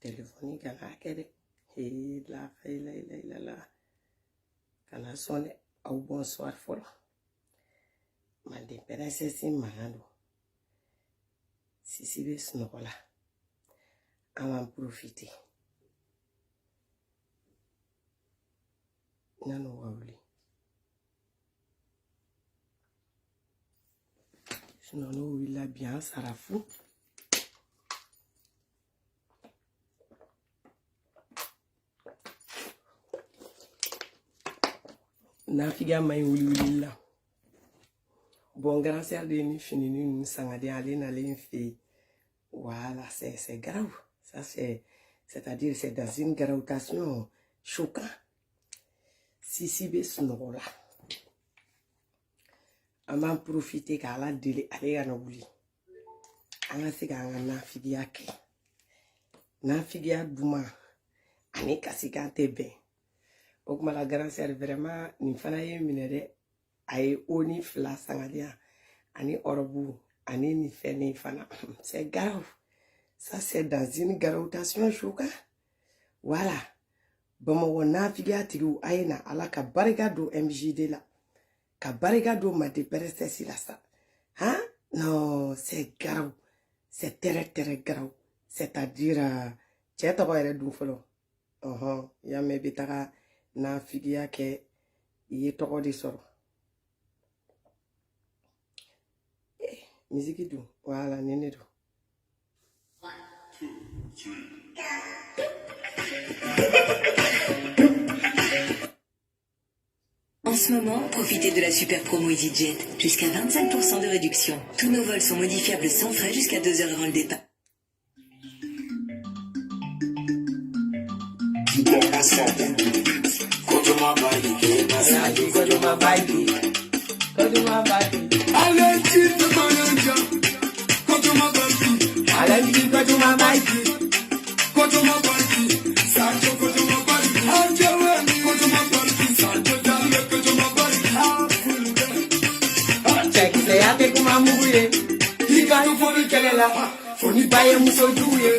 téléphone kana kede la kana sonne au bonsoir folo mande perese si mahando si be snokola aman profiter nano wawli sinon no il a bien sarafou na figa mai wuli là. Bon, grâce à Denis fini nous sangadi aller na l'infé. Voilà, c'est grave. Ça c'est-à-dire c'est dans une gravitation choquant. Si be snola. Ama profiter kala délai aller à wuli. Anga sika na figia ke. Na figia duma. Ani kasika tebe. Donc, la grâce est vraiment, ni fana ye minere, aye oni fla sangadia, ani orobu, ani ni fene fana. C'est grave. Ça, c'est dans une gravitation choquante. Voilà. Bon, on a figa tiru aina, ala ka barigado MJD là. Ka barigado ma de pereste si la sa. Hein? Non, c'est grave. C'est très grave. C'est-à-dire, tu es t'as du folo. Ya me bitara. Na figia ke iye toko di soro. Musique du. Voilà, nene du. En ce moment, profitez de la super promo EasyJet. Jusqu'à 25% de réduction. Tous nos vols sont modifiables sans frais jusqu'à 2 heures avant le départ. Go to my body. I let you to my angel. Go to my body. I let you go to my body. Go to my body. Sancho, go to my body. Angel, go to my body. Sancho, go to my body. Check say ate kuma muye. Ika no foni kelela. Foni baye muso juye.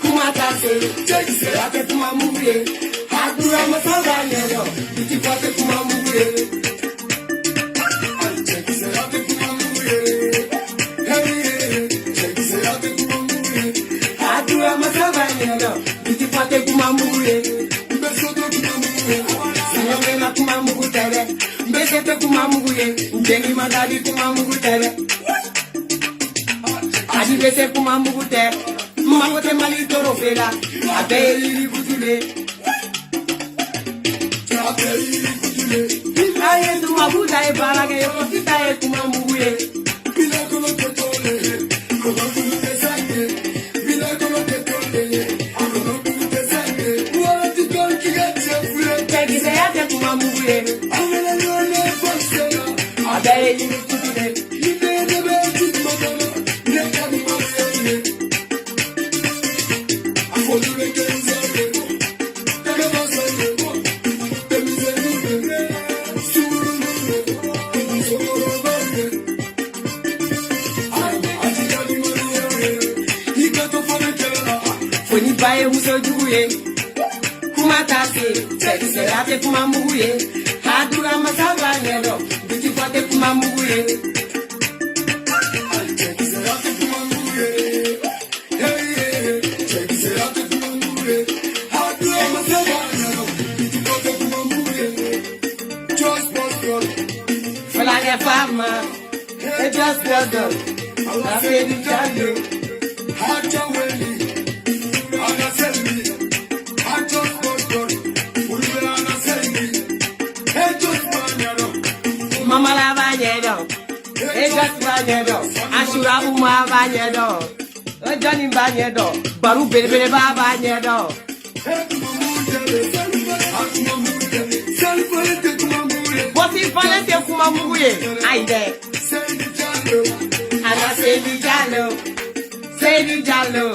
Kuma tase. Check say ate kuma muye. Adura masanga nyo. Iti kwate kuma muye. Check say ate kuma muye. Hey, check say ate kuma muye. Adura masanga nyo. Iti kwate kuma muye. Mbesoto kuma muye. Sinyome na kuma muye. Mbesete kuma muye. Ndengi magadi kuma muye. Adi bese kuma muye. Mamote mali toro fela. Abeli butule. Aye tu mabuda e barage yo kita e kuma muye. Bila kono tetole, kono kulu tesake. Bila kono tetole, kono kulu tesake. What you going to get your friend? Take it ate kuma muye. Amela lole fosela. Abeli butule. Ine debe tit magana, ne kani magana. Afolu le kenzabe, tebe basale. Foni baye muso juye. Kuma tase. Check say ate kuma muye. Adura masanga nyo. Biti kwate kuma muye. Fala fama. It just does. I say the channel. Mama la banyedo. Ejas banyedo. Ashura uma banyedo. Johnny banyedo. Baru bere ba banyedo. What if I let you come muye? Aide. Ana say di jalo. Say di jalo.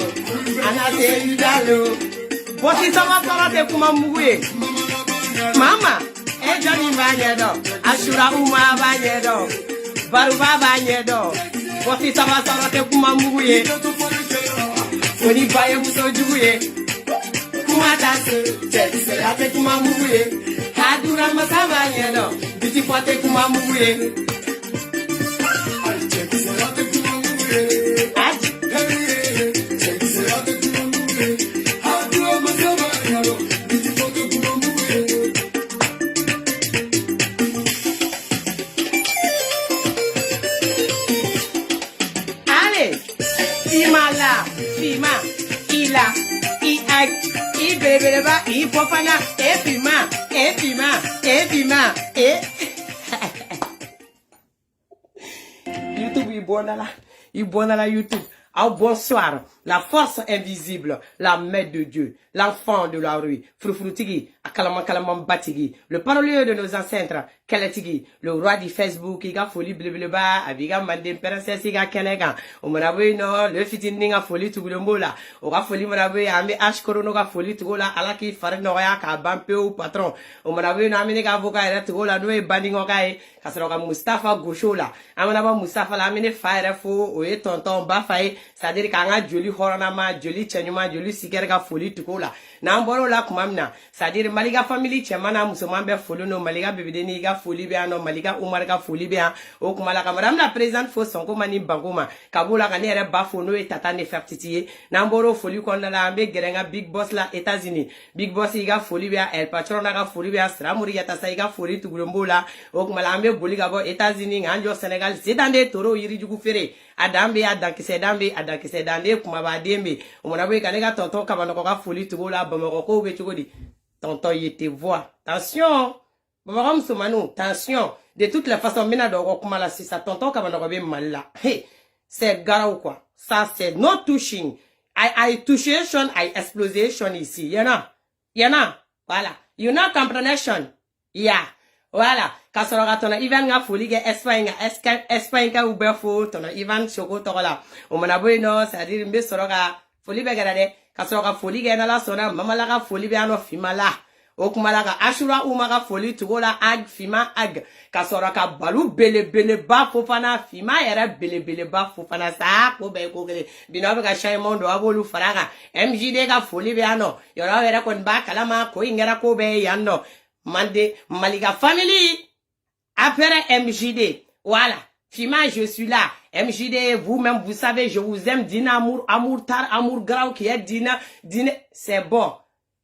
Ana say di jalo. What if someone call te kuma muye? Mama. Johnny banyedo. Ashura uma banyedo. Baru ba banyedo. What if someone call te kuma muye? Foni baye muso juguye. Kuma tase, cheki se late kuma muguye. Hadura masama yeno, biti pote kuma muguye. Cheki se late kuma muguye. Cheki se late kuma muguye. Hadura masama yeno, biti pote kuma muguye. Allez, Fima, Ila, I bebeleba, I popana, Fima, YouTube, il bon à la YouTube. Ah, bonsoir, la force invisible, la main de Dieu, l'enfant de la rue, Frufrutigi, Akalaman Batigi, le parolier de nos ancêtres, Kalatigi, le roi du Facebook, Iga Folie Blebleba, Abiga Mandem Princesse Iga Kenega, Omanabwe no, le fitininga Folie Tugulombola, Ora Folie Manabwe, Ame H Koronoga Folie Tugola, Alaki Farenoya, Kabampe ou patron, Omanabwe no Aminega Avoka, et Tugola, Noé Bandingogae, Kasroga Mustafa Goshola, Amanaba Mustafa, Lamine Fire Fo, Oye Tonton Bafaye, c'est-à-dire qu'anga joli horanama, joli chenyuma, joli sikerga folie tukola. Na mboro la kumamna, c'est-à-dire maliga family chemana musomambe folono, maliga bebedeni ga folie beano, maliga umarga folie bea, o kumala madame la présidente fo sonko mani bangoma, kabula kanere bafono et tata nefertitiye, na mboro folie kondala ambe gerenga big boss la États-Unis, big boss iga folie bea, el patron ga folie bea, stramuri yatasa iga folie tugulombola, o kumala ambe boliga bo États-Unis, nganjo Sénégal, c'est dans des taureaux yiri jugu fere, adambe adankise dande kuma ba dembe umona boy kanega tonton kabanoko ka folie tugola bamako ko be chugodi tonton yete voix attention bamaram soumanu attention de toutes les façons mena do kuma la sisa tonton kabanoko be malla hey c'est garau quoi ça c'est not touching I touchation I explosion ici yana voilà you know comprehension yeah. Voilà, kasoroga tona Ivan nga folie ge Espagne ka ubefo tona Ivan choko tola. O manaboy no, c'est-à-dire mbe soroga folie be garade, kasoroga folie ge na la sona mama la ga folie be ano fimala. O kumala ga ashura umaga folie tugola ag fima ag. Kasoroga balu bele ba fofana fima era bele ba fofana sa ko be ko gele. Binobe ga shay mondo abolu faraga. MJD ga folie be ano. Yora era kon ba kalama ko ingera ko be yanno. Mande Maliga Family après MJD. Voilà. Fima, je suis là. MJD, vous-même, vous savez, je vous aime. Dina amour tar, amour grave qui est Dina, c'est bon.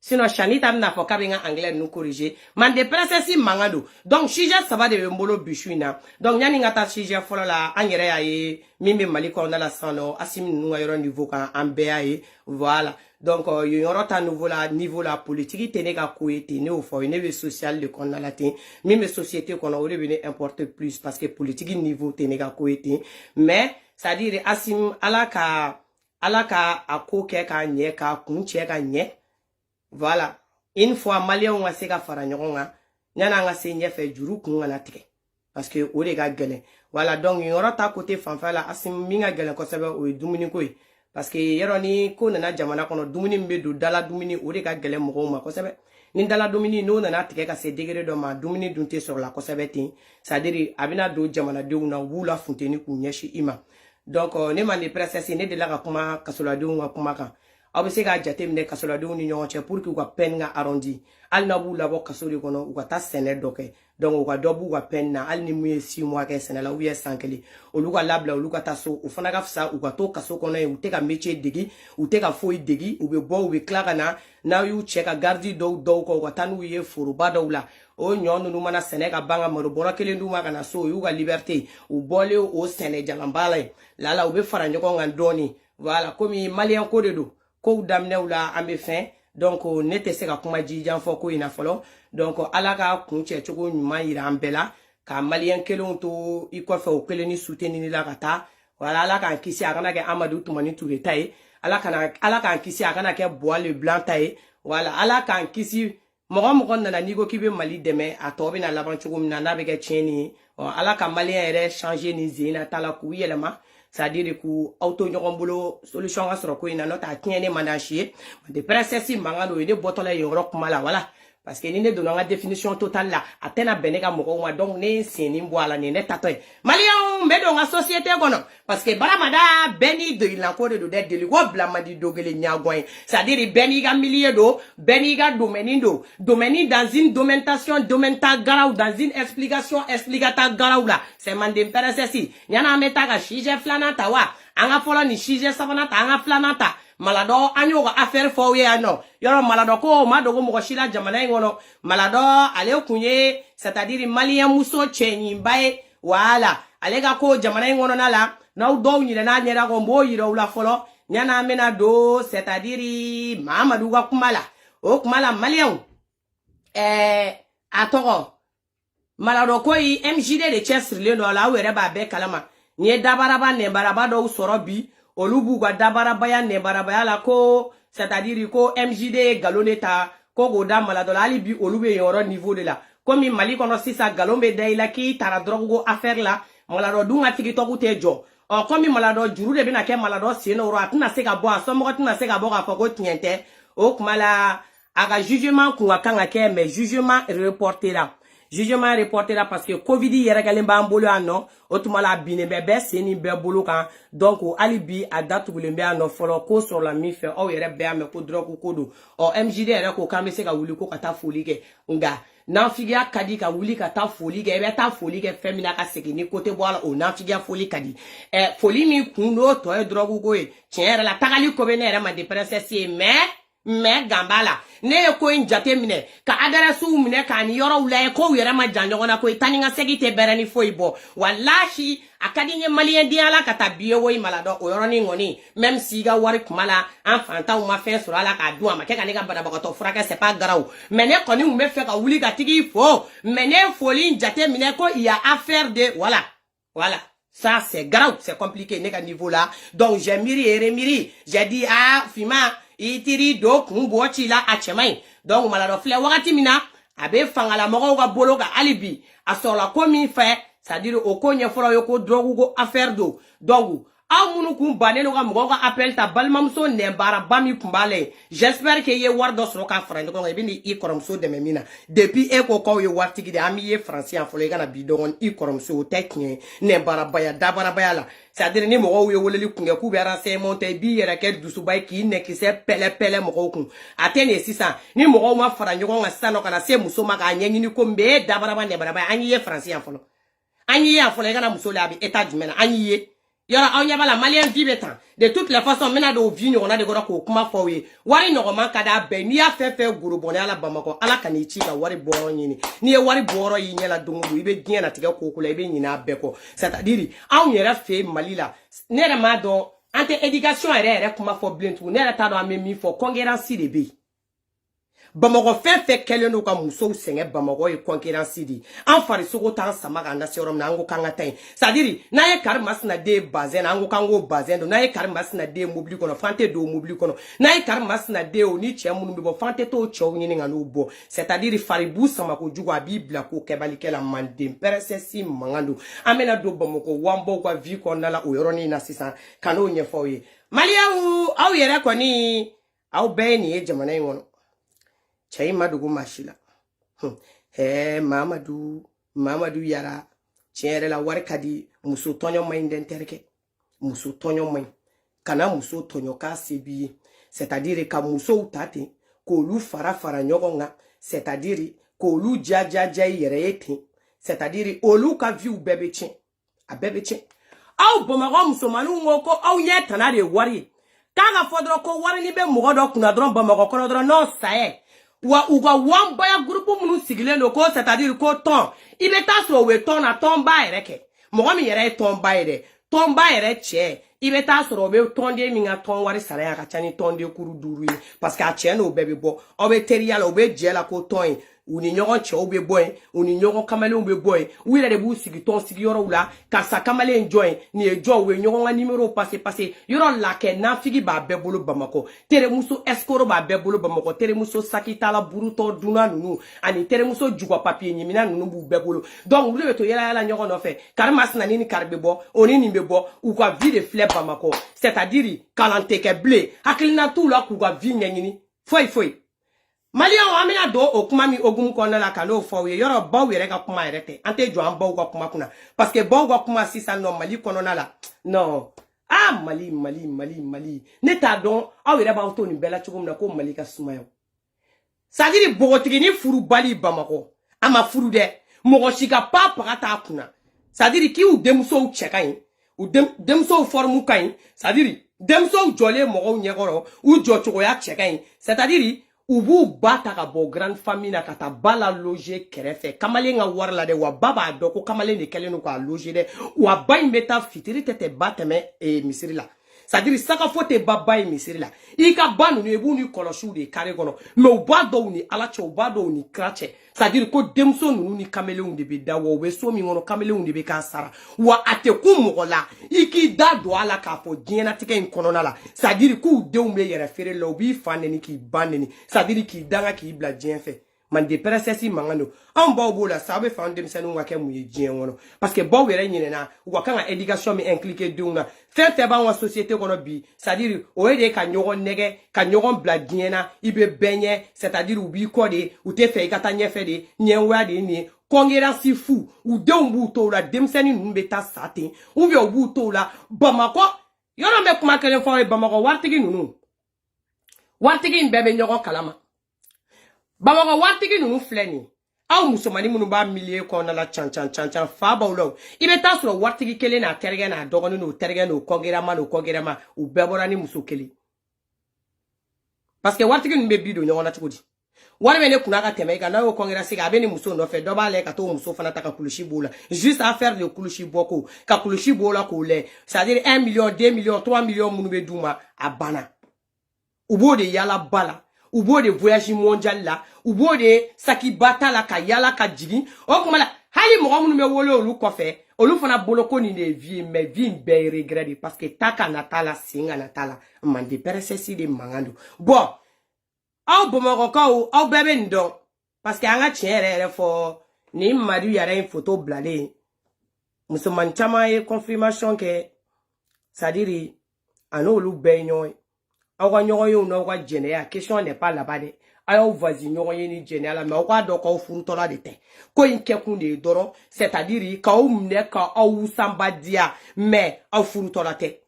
Sinon, Chanita n'a pas qu'à anglais nous corriger. Mande princesse mangado. Donc, Chija, ça va de mbolo bichuina. Donc, nyani ngata Chija fola la, angere aye, mime maliko on a la sano, asim nous ayron niveau kan ambeaye. Voilà. Donc, il y aura un niveau la politique, tenega kouete, ne au fond, ne social de qu'on a latin, même société qu'on aurait venu importer plus, parce que politique niveau tenega kouete. Mais, ça dit, asim, alaka, a koke ka nye, ka kunche ka nye. Voilà. Une fois, malien ou aseka faranyoronga, nyana nga se nye fe juru kunga na tike. Parce que, ou les gars gueulen. Voilà. Donc, il y aura ta côté fanfala, asim minga gueulen, ko sebe, ou dumini kouye. Parce que yeroni ko nana jamana kono dumuni mbedo dala dumuni o de ka gele mo ma ko sebe ni dala dumuni no nana tike ka se degré do ma dumuni dunte sur la ko sebe tin ça dire abina do jamana de una wula funteni ku nyeshi ima donc ne mane princesse ne de la ka kuma kasola de wa kuma kan abese ga jate mne kasola de ni nyonche pour que ka pen nga arrondi al na wula bo kasori kono u ka ta sene doke donc u ka dobu wa pen na al ni mu 6 mois ke sene la u ye sankeli o lu ka labla o lu ka taso o fana ka fisa u ka to kaso kono e u te ka métier degi u te ka foi degi u be bo u be klara na yu check a gardi do ko ka tanu ye foruba do la o nyonu nu mana sene ka banga maro bora kele ndu ma kana so yu ka liberté u bole o sene jalambala la u be fara nyoko ngandoni voilà comme malien ko de do ko damne ula ambe fin donc nete se ka kuma jijan fo ko ina folo donc alaka kunche choko nyuma ira ambela ka malien kelon to iko fa o keleni soutenir la kata voilà alaka kisi akana ke Amadou Toumani Touré taye alaka kisi akana ke Bois le Blanc taye voilà alaka kisi mogo na nigo kibe Mali deme atobe na laban choko na be ke cheni alaka malien ere changer ni zina tala ku yelema c'est-à-dire que auto nyogombulo solution ga soro ko ina nota tiene manachier de princesse mangano ide botole yo rock mala voilà parce que ni ne donna nga définition totale là atena benega moko ma donc ne seni mboala ne tatoy malien mbe do nga société kono parce que baramada beni de il encore de de go blamadi dogele nyagwen c'est-à-dire beni ga milieu do beni ga domaine do domaine dans une documentation domenta garau dans une explication explicata garau là c'est mandem peresi nyana meta ga shije flanata wa anga fola ni shije sabanata anga flanata malado anyo ga affaire fo ye ano yoro malado ko madogo mo shila jamana ngono malado ale kunye c'est-à-dire malien muso chenyi mbae wala ale ga ko jamana ngono nala na do nyile na nyera go mbo yiro la folo nyana mena do c'est-à-dire mamadou ga kumala o kumala malien atoro malado ko yi MJD de Chester le no la were ba be kalama nye dabaraba ne baraba do sorobi olubu gwa dabaraba ya ne baraba ya la ko c'est-à-dire ko MJD galoneta ko goda malado la alibi olube yoro niveau de la comme mali kono sisa galombe de la ki tara drogo affaire la malado dunga tigi to gute jo o comme malado juru de bina ke malado sino ro atuna se ga bo asomo atuna se ga bo ga foko tiente o kumala aga jugement ku kanga ke mais jugement reporté là jugement reporté là parce que covid yere galen ba mbolo ano otumala bine bebe seni be bolo kan donc alibi adatu gulembe ano folo ko sur la mi fait o yere be ame ko drogo kodo o MJD yere ko kamese ga wuli ko kata foli ke nga na figia kadi ka wuli kata foli ke be ta foli ke femina ka sekini côté boala o na figia foli kadi foli mi kundo to e drogo ko e tiere la tagali ko be nere ma de princesse mais gambala ne ko njate mine ka adresu mine ka ni yoro wula ko yere ma janjo na ko tani nga segite berani foibo wallahi akadi nye malien diala ka tabiye wo malado o yoro ni ngoni même si ga wari kumala enfanta ou ma fin sur ala ka dua ma ke ka ne ga bada to fraka c'est pas grave mais ne ko ni me fait ka wuli ka tigi fo mais ne foli njate mine ko il y a affaire de voilà ça c'est grave c'est compliqué ne ka niveau là donc j'ai miri j'ai dit ah fima itiri do kumbo chila achemai donc malado fle wakati mina abe fangala mogo ga bolo ga alibi asola komi fait c'est-à-dire okonye folo yoko drogu go affaire do donc amunu kum baneno ga mogo ga appel ta balmamso ne bara bami kumbale j'espère que ye wardo sro ka frande ko ngi i koromso de memina depuis e ko ye wartigi de ami ye français en folo ga na bidon i koromso teknie ne bara baya dabara baya la c'est-à-dire ni mogo ye woleli kunge ku bera se monte bi yere ke dusubay ki ne ki se pele mogo kun atene sisa ni mogo ma fara nyogo nga sano kana se muso ma ga nyenyi ni ko mbe dabara ba ne bara ba anyi ye français en folo ga na muso la bi état du mena anyi ye yara anya bala malien vibetan de toutes les façons mena do vi on a de gora ko kuma fowe wari no man kada be ni afe guru bone ala bamako ala kani chi ka wari boro nyini ni e wari boro yi nyela dungu ibe gien na tiga ko kula ibe nyina beko c'est-à-dire an yera fe malila nere ma do ante éducation ere kuma fo blintu nere ta do amemi fo concurrence de be Bamako fe kele no ka muso senge Bamako e concurrence di an fari sogo tan sama ga na serum na ngo kanga tan c'est-à-dire na ye kar masna de bazen ango kango bazen do na ye kar masna de mobili kono fante do mobili kono na ye kar masna de oni chemunu bo fante to chow nyini ngano bo c'est-à-dire fari bu sama ko jugo bibla ko kebali kela mandem persesi mangando amena do Bamako wambo kwa vi ko na la oyoroni na sisa kano nyefo ye malia au yere ko ni au beni e jamana ngono Chai madugu mashila. Mamadou yara. Chere la warkadi muso tonyo main denterke. Muso tonyo main. Kana muso tonyo ka sebi. C'est-à-dire ka muso utate. Kolu fara nyogonga. C'est-à-dire kolu jaja yerete. C'est-à-dire olu ka vi u bebechen. A bebechen. Au bomaro muso manu ngoko au yetana de wari. Kaga fodro ko wari ni be mugodo kuna dron bomaro kono dron no sae. Wa uga wambaya grupo munu sigile no ko c'est-à-dire ko ton ibe ta so we ton na ton ba ereke mo mi yere ton ba ere che ibe ta so we ton de mi nga ton wari sare aka chani ton de kuru duru parce que a che no bebe bo obe teriala obe jela ko ton uni nyogon che obe boy uni nyogon kamale obe boy wira de bu sigi ton sigi yoro wula ka sa kamale enjoy ni ejo we nyogon nga numéro passé yoro la ke na figi ba bebolo Bamako tere muso escoro ba bebolo Bamako tere muso sakita la buruto duna nunu ani tere muso jugwa papier nyimina nunu bu bebolo donc wule to yala nyogon no fe karmas na nini karbe bo oni ni mebo ou kwa vie de fleur Bamako c'est-à-dire kalante ke blé hakilina tout la ku kwa vie nyini foi Malien wa amina do o kuma mi ogum kona la kalo fo ye yoro baw yere ka kuma yerete ante jo an baw ka kuma kuna parce que baw ka kuma sisa no Mali kono na la non ah Mali ne ta don aw yere ba to ni bela chugum na ko Mali ka sumayo sadiri bogotigi ni furu bali Bamako ama furu de mogo shika pa parata kuna sadiri ki u demso chekain u demso formu kain sadiri demso jole mogo nyegoro u jo chogo ya chekain c'est-à-dire ubu bata ka bo grande famille na kata bala loger kerefe kamale nga warla de wa baba doko kamale ne kelenu ko loger de wa bay meta fitiri tete bateme e misiri la c'est-à-dire saka fote baba e misiri la ika banu ne bu ni koloshu de kare gono me u ba do ni alache u ba do ni krache c'est-à-dire ko demso nunu ni kameleun de be dawo we so mi ngono kameleun de be ka sara wa ate ku mogola iki da do ala ka fo diena tike in konona la c'est-à-dire ku de umbe yere fere lo bi faneni ki baneni c'est-à-dire ki danga ki bla dien fe man de presesi mangano an baw bola sabe fa ndem senu wa ke mu ye dien wono parce que baw yere nyine na wa kan education mi impliqué dunga fait ba wa société kono bi c'est-à-dire o ede ka nyogon nege ka nyogon bla diena ibe benye c'est-à-dire ubi kode ou te fe ikata nyefe de nyenwa de ni kongera si fou ou de umbu to la demseni numbeta satin ou bi obu to la Bamako yoro me kuma kele fo e Bamako wartigi nunu wartigi mbebe nyogon kalama Bamako wartigi nunu fleni aw musomani munu ba milie ko na la chan fa bawlo ibe ta suro wartigi kele na terge na dogonu no terge no kongera ma u bebora ni muso kele parce que wartigi nbe bido nyona tikodi wala mene kuna ka teme ka na o kongera siga abeni muso no fe do ba le ka to muso fana ta ka kulushi bola juste à faire de kulushi boko ka kulushi bola ko le c'est-à-dire 1 million 2 millions 3 millions munu be duma abana ubo de yala bala ubo de voyage mondial la ubo de saki batala ka yala ka jigi o kuma la hali mo munu me wolo olu ko fe olu fana boloko ni de vie mais vie be regret parce que taka natala singa natala man de persesi de mangando bon aw Bamako ka aw bebe ndo parce que anga tiere fo ni mari yara une photo blale musulman chama e confirmation que c'est-à-dire anolu be nyoy awa nyoy yo no kwa jene ya question n'est pas là-bas de ayo voisin nyoy ni jene la mais kwa do ko furu to la de te ko inke kunde doro c'est-à-dire ka o mne ka awu samba dia mais aw furu to la te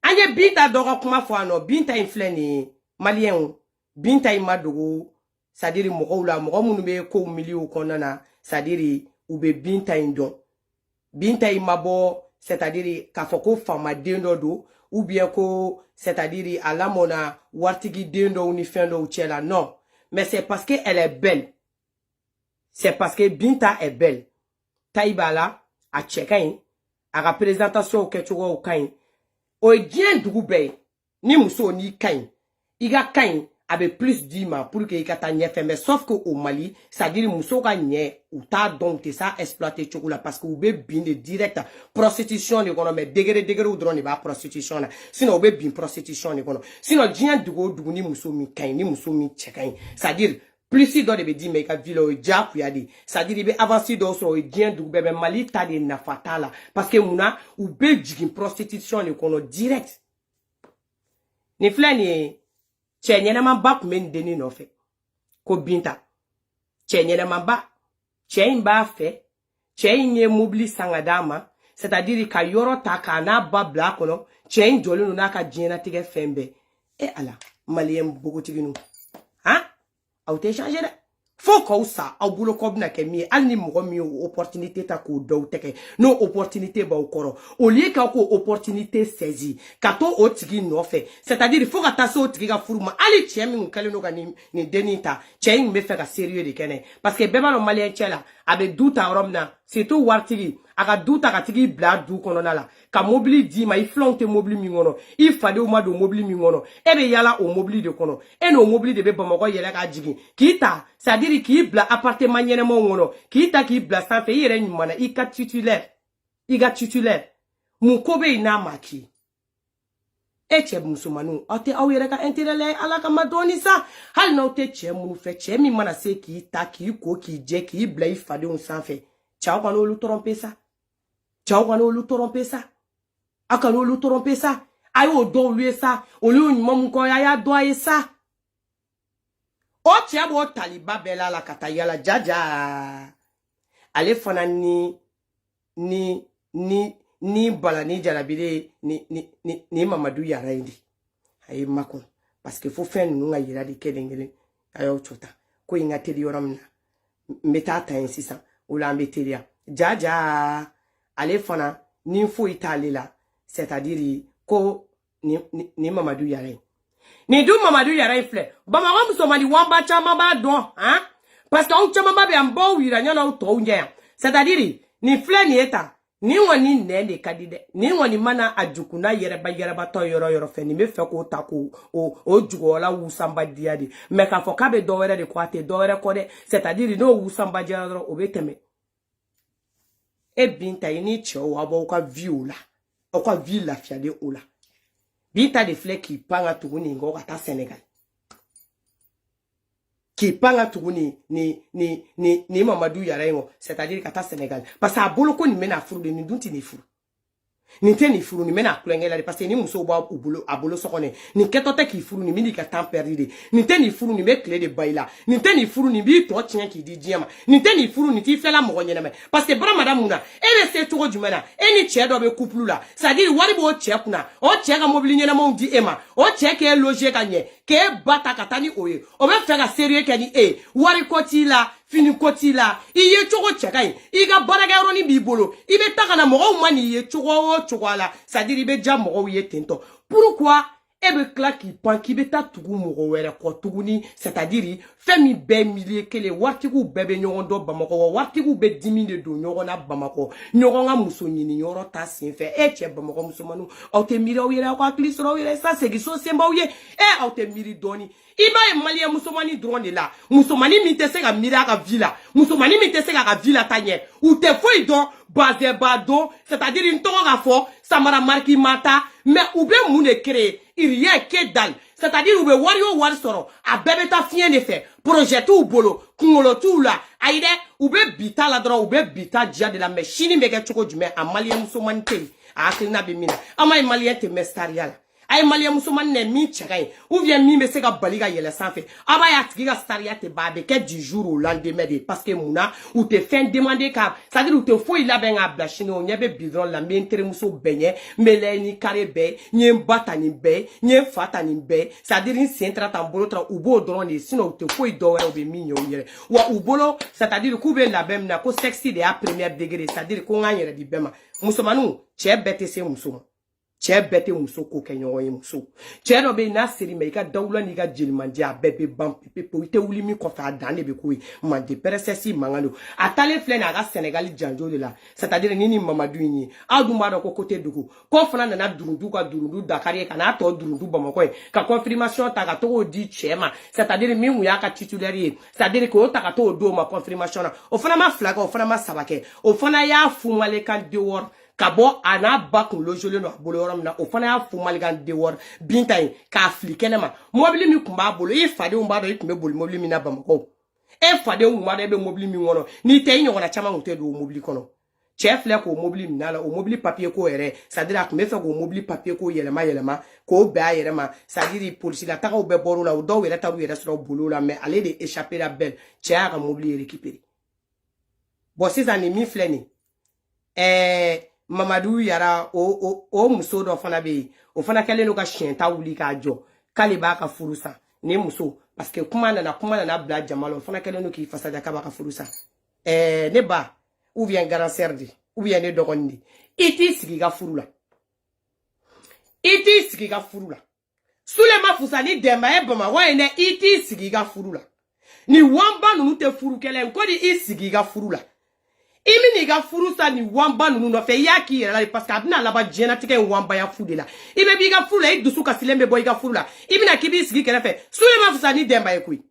anye binta do ko kuma fo ano binta infleni malien binta imadogo c'est-à-dire mogo munu be ko milieu konana c'est-à-dire ube binta indon binta imabo c'est-à-dire ka foko fama dendo do ou bien ko c'est-à-dire ala mona wartigi dendo ni fendo uchela non mais c'est parce que elle est belle c'est parce que binta est belle taibala a chekain a représentation ke chugo kain o dien dugube ni muso ni kain iga kain avec plus d'ima pour que ikata nye fait mais sauf que au Mali ça dit muso ka nye ou ta donc ça exploiter chocolat parce que ou be bin de direct prostitution ni kono mais degré ou drone ba prostitution na sinon ou be bin prostitution ni kono sinon dien dugo ni muso mi kain ni muso mi chekain ça dit plus si do de be di me ka vilo japu ya di ça dit be avancer do so dien dugo be Mali ta de na fatala parce que muna ou be jigin prostitution ni kono direct ni flani chenyena mamba kumen deni no fe ko binta chenyena mamba cheimba fe chenye mobili sangadama c'est-à-dire ka yoro taka na babla kono chen joli no naka jina tige fembe e ala malien bogo tiginu hein a te changer faut ko sa au bulo ko na ke mi alni mo mi opportunité ta ko do teke no opportunité ba okoro au lieu ka ko opportunité saisi ka to o tigi no fe c'est-à-dire faut ka ta so tigi ga furuma ali chemi nkale no ga ni denita chen me fe ka sérieux de kene parce que beba no malien chela abe douta romna c'est tout wartigi aga douta ka tigi bla du kono na la ka mobili di ma iflonte mobili mi ngono ifade o ma do mobili mi ngono ebe yala o mobili de kono e no mobili de be Bamako yela ka jigi kita c'est-à-dire ki bla appartement nyene mo ngono kita ki bla sa fe yere nyumana ika titulaire mu kobe ina maki eche musumanu ate awere ka intérêt ala ka madoni sa hal no te che mu fe che mi mana se ki ta ki ko ki je ki bla ifade on sa fe ciao quand lu tromper ça ciao quand lu tromper ça aka lu tromper ça ayo do lu ça o lu nyum ko ya do ça o cɛ b'o taliba bɛɛ la ka taa yala jaja ale fana ni balani jarabire ni Mamadou Yara indi ayi makon parce que fo fɛn ninnu ka yira de kelen ayo chota ko inga teri yɔrɔ min na meta ta yin sisan o la an bɛ teriya jaja ale fana ni foyi t'ale la c'est-à-dire ko ni Mamadou Yara ni du Mamadou Yara filɛ Bamakɔ musomani wamba caman b'a dɔn hein parce que aw caman ba bɛ an baw yira ɲana aw tɔw ɲɛ yan c'est-à-dire ni filɛ nin ye ta ni ŋɔni nɛ de ka di dɛ ni ŋɔni mana a jukuna yɛrɛbatɔ yɔrɔ fɛ ni bɛ fɛ k'o ta ko o jugɔla wusanbadiya de mais k'a fɔ k'a bɛ dɔwɛrɛ de kɔ a tɛ dɔwɛrɛ kɔ dɛ c'est-à-dire n'o wusanbadiya dɔrɔn o bɛ tɛmɛ e Binta i ni cɛw a b'aw ka vie o la aw ka vie lafiyalen o la Binta de filɛ k'i pan ka tugu nin kɔ ka taa Sénégal k'i pan ka tugu ni Mamadou Yara in kɔ c'est-à-dire ka taa Sénégal parce que a bolo ko nin bɛna furu de nin dun tɛ nin furu nin tɛ nin furu nin bɛna kulonkɛ la de parce que ni musow b'a bolo a bolo sɔgɔnɛ nin kɛtɔ tɛ k'i furu nin bɛ n'i ka temps perdu de nin tɛ nin furu nin bɛ tile de ba i la nin tɛ nin furu nin b'i tɔ tiɲɛ k'i di diɲɛ ma nin tɛ nin furu nin t'i filɛla mɔgɔ ɲɛnɛmɛ parce que baramada mun na e bɛ se cogo jumɛn na e ni cɛ dɔ bɛ couple la c'est-à-dire wari b'o cɛ kunna o cɛ ka mobili ɲɛnɛmaw di e ma o cɛ k'e loger ka ɲɛ k'e ba ta ka taa ni o ye o bɛ fɛ ka sérieux kɛ ni e wari ko t'i la fini ko t'i la i ye cogo cɛ ka ɲi i ka baarakɛyɔrɔnin b'i bolo i bɛ ta ka na mɔgɔw ma n'i ye cogo o cogo la c'est-à-dire i bɛ ja mɔgɔw ye tentɔ pourquoi e bɛ tila k'i pan k'i bɛ taa tugu mɔgɔ wɛrɛ kɔ tuguni c'est-à-dire fɛn min bɛɛ milieu kelen waritigiw bɛɛ bɛ ɲɔgɔn dɔn Bamakɔ wa waritigiw bɛ dimi de don ɲɔgɔn na Bamakɔ ɲɔgɔn ka muso ɲini yɔrɔ ta senfɛ e cɛ Bamakɔ musomanninw aw tɛ miiri aw yɛrɛ aw ka hakili sɔrɔ aw yɛrɛ sa segin so senbaw ye aw tɛ miiri dɔɔni i b'a ye maliyɛn musomannin dɔrɔn de la musomannin min tɛ se ka miiri a ka vie la musomannin min tɛ se k'a ka vie la ta ɲɛ u tɛ foyi dɔn bazɛn b'a dɔn c'est-à-dire n tɔgɔ ka fɔ Samara Mariki Mata mais u bɛ mun de créer rien que dalle c'est-à-dire u bɛ wari o wari sɔrɔ a bɛɛ bɛ taa fiɲɛ de fɛ projet t'u bolo kunkolo t'u la ayi dɛ u bɛ bi ta la dɔrɔn u bɛ bi ta diya de la mais sini bɛ kɛ cogo jumɛn a maliyɛn musomannin tɛ yen a hakilina bɛ min na an ma ye maliyɛn tɛ mɛn sariya la a ye maliyɛn musomannin nɛ min cɛ ka ɲi ou bien min bɛ se ka bali ka yɛlɛ sanfɛ a b'a ye a tigi ka sariya tɛ ban a bɛ kɛ du jour au lendemain de parce que mun na u tɛ fɛn demander ka c'est-à-dire u tɛ foyi labɛn k'a bila sini o ɲɛ bɛ bi dɔrɔn la n bɛ n terimuso bɛɛ ɲɛ n bɛ layɛ ni kare bɛɛ n ye n ba ta nin bɛɛ n ye n fa ta nin bɛɛ c'est-à-dire n sen tara ta n bolo tara u b'o dɔrɔn de sinon u tɛ foyi dɔ wɛrɛ u bɛ min ɲɛ u yɛrɛ wa u bolo c'est-à-dire k'u bɛ labɛn min na ko sexe de y'a première degré c'est-à-dire ko n k'an yɛrɛ di bɛɛ ma musomaninw cɛ bɛɛ tɛ se muso ma cɛ bɛɛ tɛ muso ko kɛ ɲɔgɔn ye muso cɛ dɔ bɛ yen n'a seri ma i ka dawula n'i ka jelimandiya a bɛɛ bɛ ban pepewu i tɛ wuli min kɔfɛ a dan de bɛ k'o ye mande pɛrɛsɛsi mankan don a taalen filɛ nin a ka Sénégal janjo de la c'est-à-dire ni Mamadou in ye aw dun b'a dɔn ko côté dugu ko fana nana durundu ka durundu Dakari ye ka n'a tɔ durundu Bamakɔ ye ka confirmation ta ka t'o di cɛ ma c'est-à-dire min kun y'a ka titulaire ye c'est-à-dire k'o ta ka t'o d'o ma confirmation na o fana ma fila kɛ o fana ma saba kɛ o fana y'a fumale kan dehors ka bɔ a n'a ba kun lojolen don a bolo yɔrɔ min na o fana y'a fumalikan dehors Binta ye k'a fili kɛnɛ ma mobili min kun b'a bolo i fadenw b'a dɔn i tun bɛ boli mobili min na Bamakɔ e fadenw kun b'a dɔn e bɛ mobili min kɔnɔ n'i tɛ i ɲɔgɔnna caman kun tɛ don o mobili kɔnɔ cɛ filɛ k'o mobili minɛ la o mobili papier ko yɛrɛ c'est-à-dire a tun bɛ fɛ k'o mobili papier ko yɛlɛma k'o bɛn a yɛrɛ ma c'est-à-dire polisila tagaw bɛɛ bɔr'o la o dɔw yɛrɛ taar'u yɛrɛ sɔrɔ bolo la mais ale de échappé la belle cɛ y'a ka mobili récupérer bon sisan nin min filɛ nin Mamadou Yara o muso dɔ fana bɛ yen o fana kɛlen don ka siɲɛ ta wuli k'a jɔ k'ale b'a ka furu sa ni muso parce que kuma nana bila jama la o fana kɛlen don k'i fasaja k'a b'a ka furu sa ne ba ou bien grand sœur de ou bien ne dɔgɔnin de i t'i sigi i ka furu la i t'i sigi i ka furu la Sulema Fusani Demba ye Bamakɔ ye dɛ i t'i sigi i ka furu la ni wanba ninnu tɛ furu kɛlɛ n ko di i sigi i ka furu la i min i ka furu sa ni wanba ninnu nɔfɛ i y'a k'i yɛrɛ la parce que a bɛna laban diɲɛnatigɛ in wanbaya fu de la i bɛ b'i ka furu la i dusu kasilen bɛ bɔ i ka furu la i bɛna k'i b'i sigi kɛrɛfɛ Sulema Fusani Demba ye koyi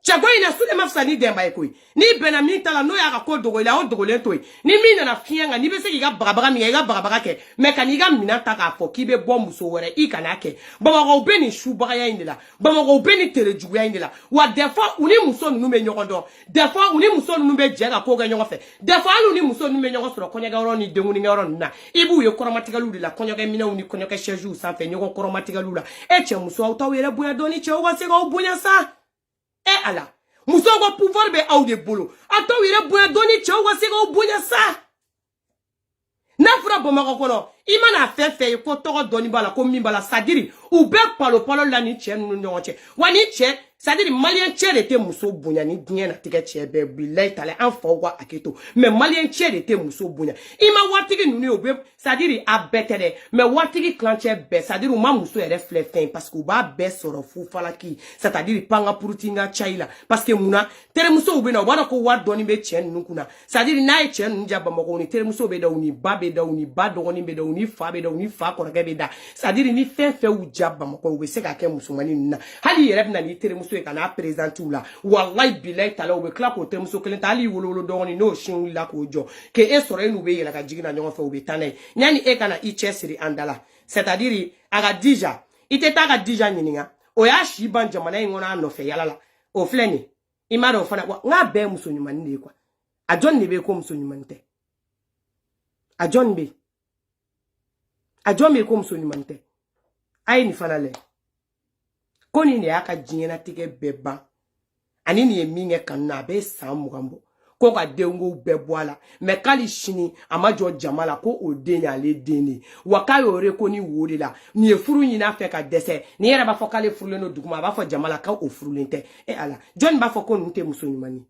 cɛko in na Sulema Fusani Demba ye koyi n'i bɛnna min ta la n'o y'a ka ko dogo i la o dogolen to yen ni min nana fiɲɛ kan n'i bɛ se k'i ka bagabaga min kɛ i ka bagabaga kɛ mais ka n'i ka minɛn ta k'a fɔ k'i bɛ bɔ muso wɛrɛ i kan'a kɛ Bamakɔ bɛ nin subagaya in de la Bamakɔ bɛ nin tere juguya in de la wa des fois u ni muso ninnu bɛ ɲɔgɔn dɔn des fois u ni muso ninnu bɛ jɛ ka ko kɛ ɲɔgɔn fɛ des fois hali u ni muso ninnu bɛ ɲɔgɔn sɔrɔ kɔɲɔkɛyɔrɔ ni denkunikɛyɔrɔ ninnu na i b'u ye kɔrɔmatigɛliw de la kɔɲɔkɛminɛnw ni kɔɲɔkɛ chaise sanfɛ ɲɔgɔn kɔrɔmatigɛliw la cɛ muso aw t'aw yɛrɛ bonya dɔɔni cɛw ka se k'aw bonya sa ala muso ko pouvoir be aw de bolo ato yere boya doni che wa se ko boya sa na fura Bamako kono imana fe ko togo doni bala ko min bala sadiri u be palo la ni che nu nyonche wani che sadiri malien che de te muso bonya ni dien na tike che be billahi tale an fogwa aketo mais malien che de te muso bonya ima watigi nu ni obe sadiri abetere mais watigi clanche be sadiri ma muso ere flefin parce que ba be soro fu falaki c'est-à-dire panga purutinga chaila parce que muna tere muso obe na wada ko wa doni be che nu kuna sadiri na e che nu ja Bamako ni tere muso be da uni ba be da uni ba doni be da uni fa be da uni fa ko be da sadiri ni fe u ja Bamako obe se ka ke musumani na hali yere na ni tere muso kana présenter ou là wallahi billahi tala obe kla ko tere muso kelen tali wololo doni no shin la ko jo ke e soro enu be yela ka jigina nyon fa obe tanay nyani e kana i chesiri andala c'est-à-dire aga dija ite taga dija nyininga o ya shi ban jamana ngona no fe yala la o fleni imara o fana nga be muso nyumani ne kwa a John ne be ko muso nyumani te a John be ko muso nyumani te ai ni fana le koni ne aka jinyena tike beba ani ni eminge kanna be samugambo ko ka dengo beboala me kali shini amajo jamala ko odenya ale deni wakayo re ko ni wori la ni efuru nyina fe ka dese ni yera ba fokale furule no duguma ba fo jamala ka o furulente e ala John ba foko nte musonyumani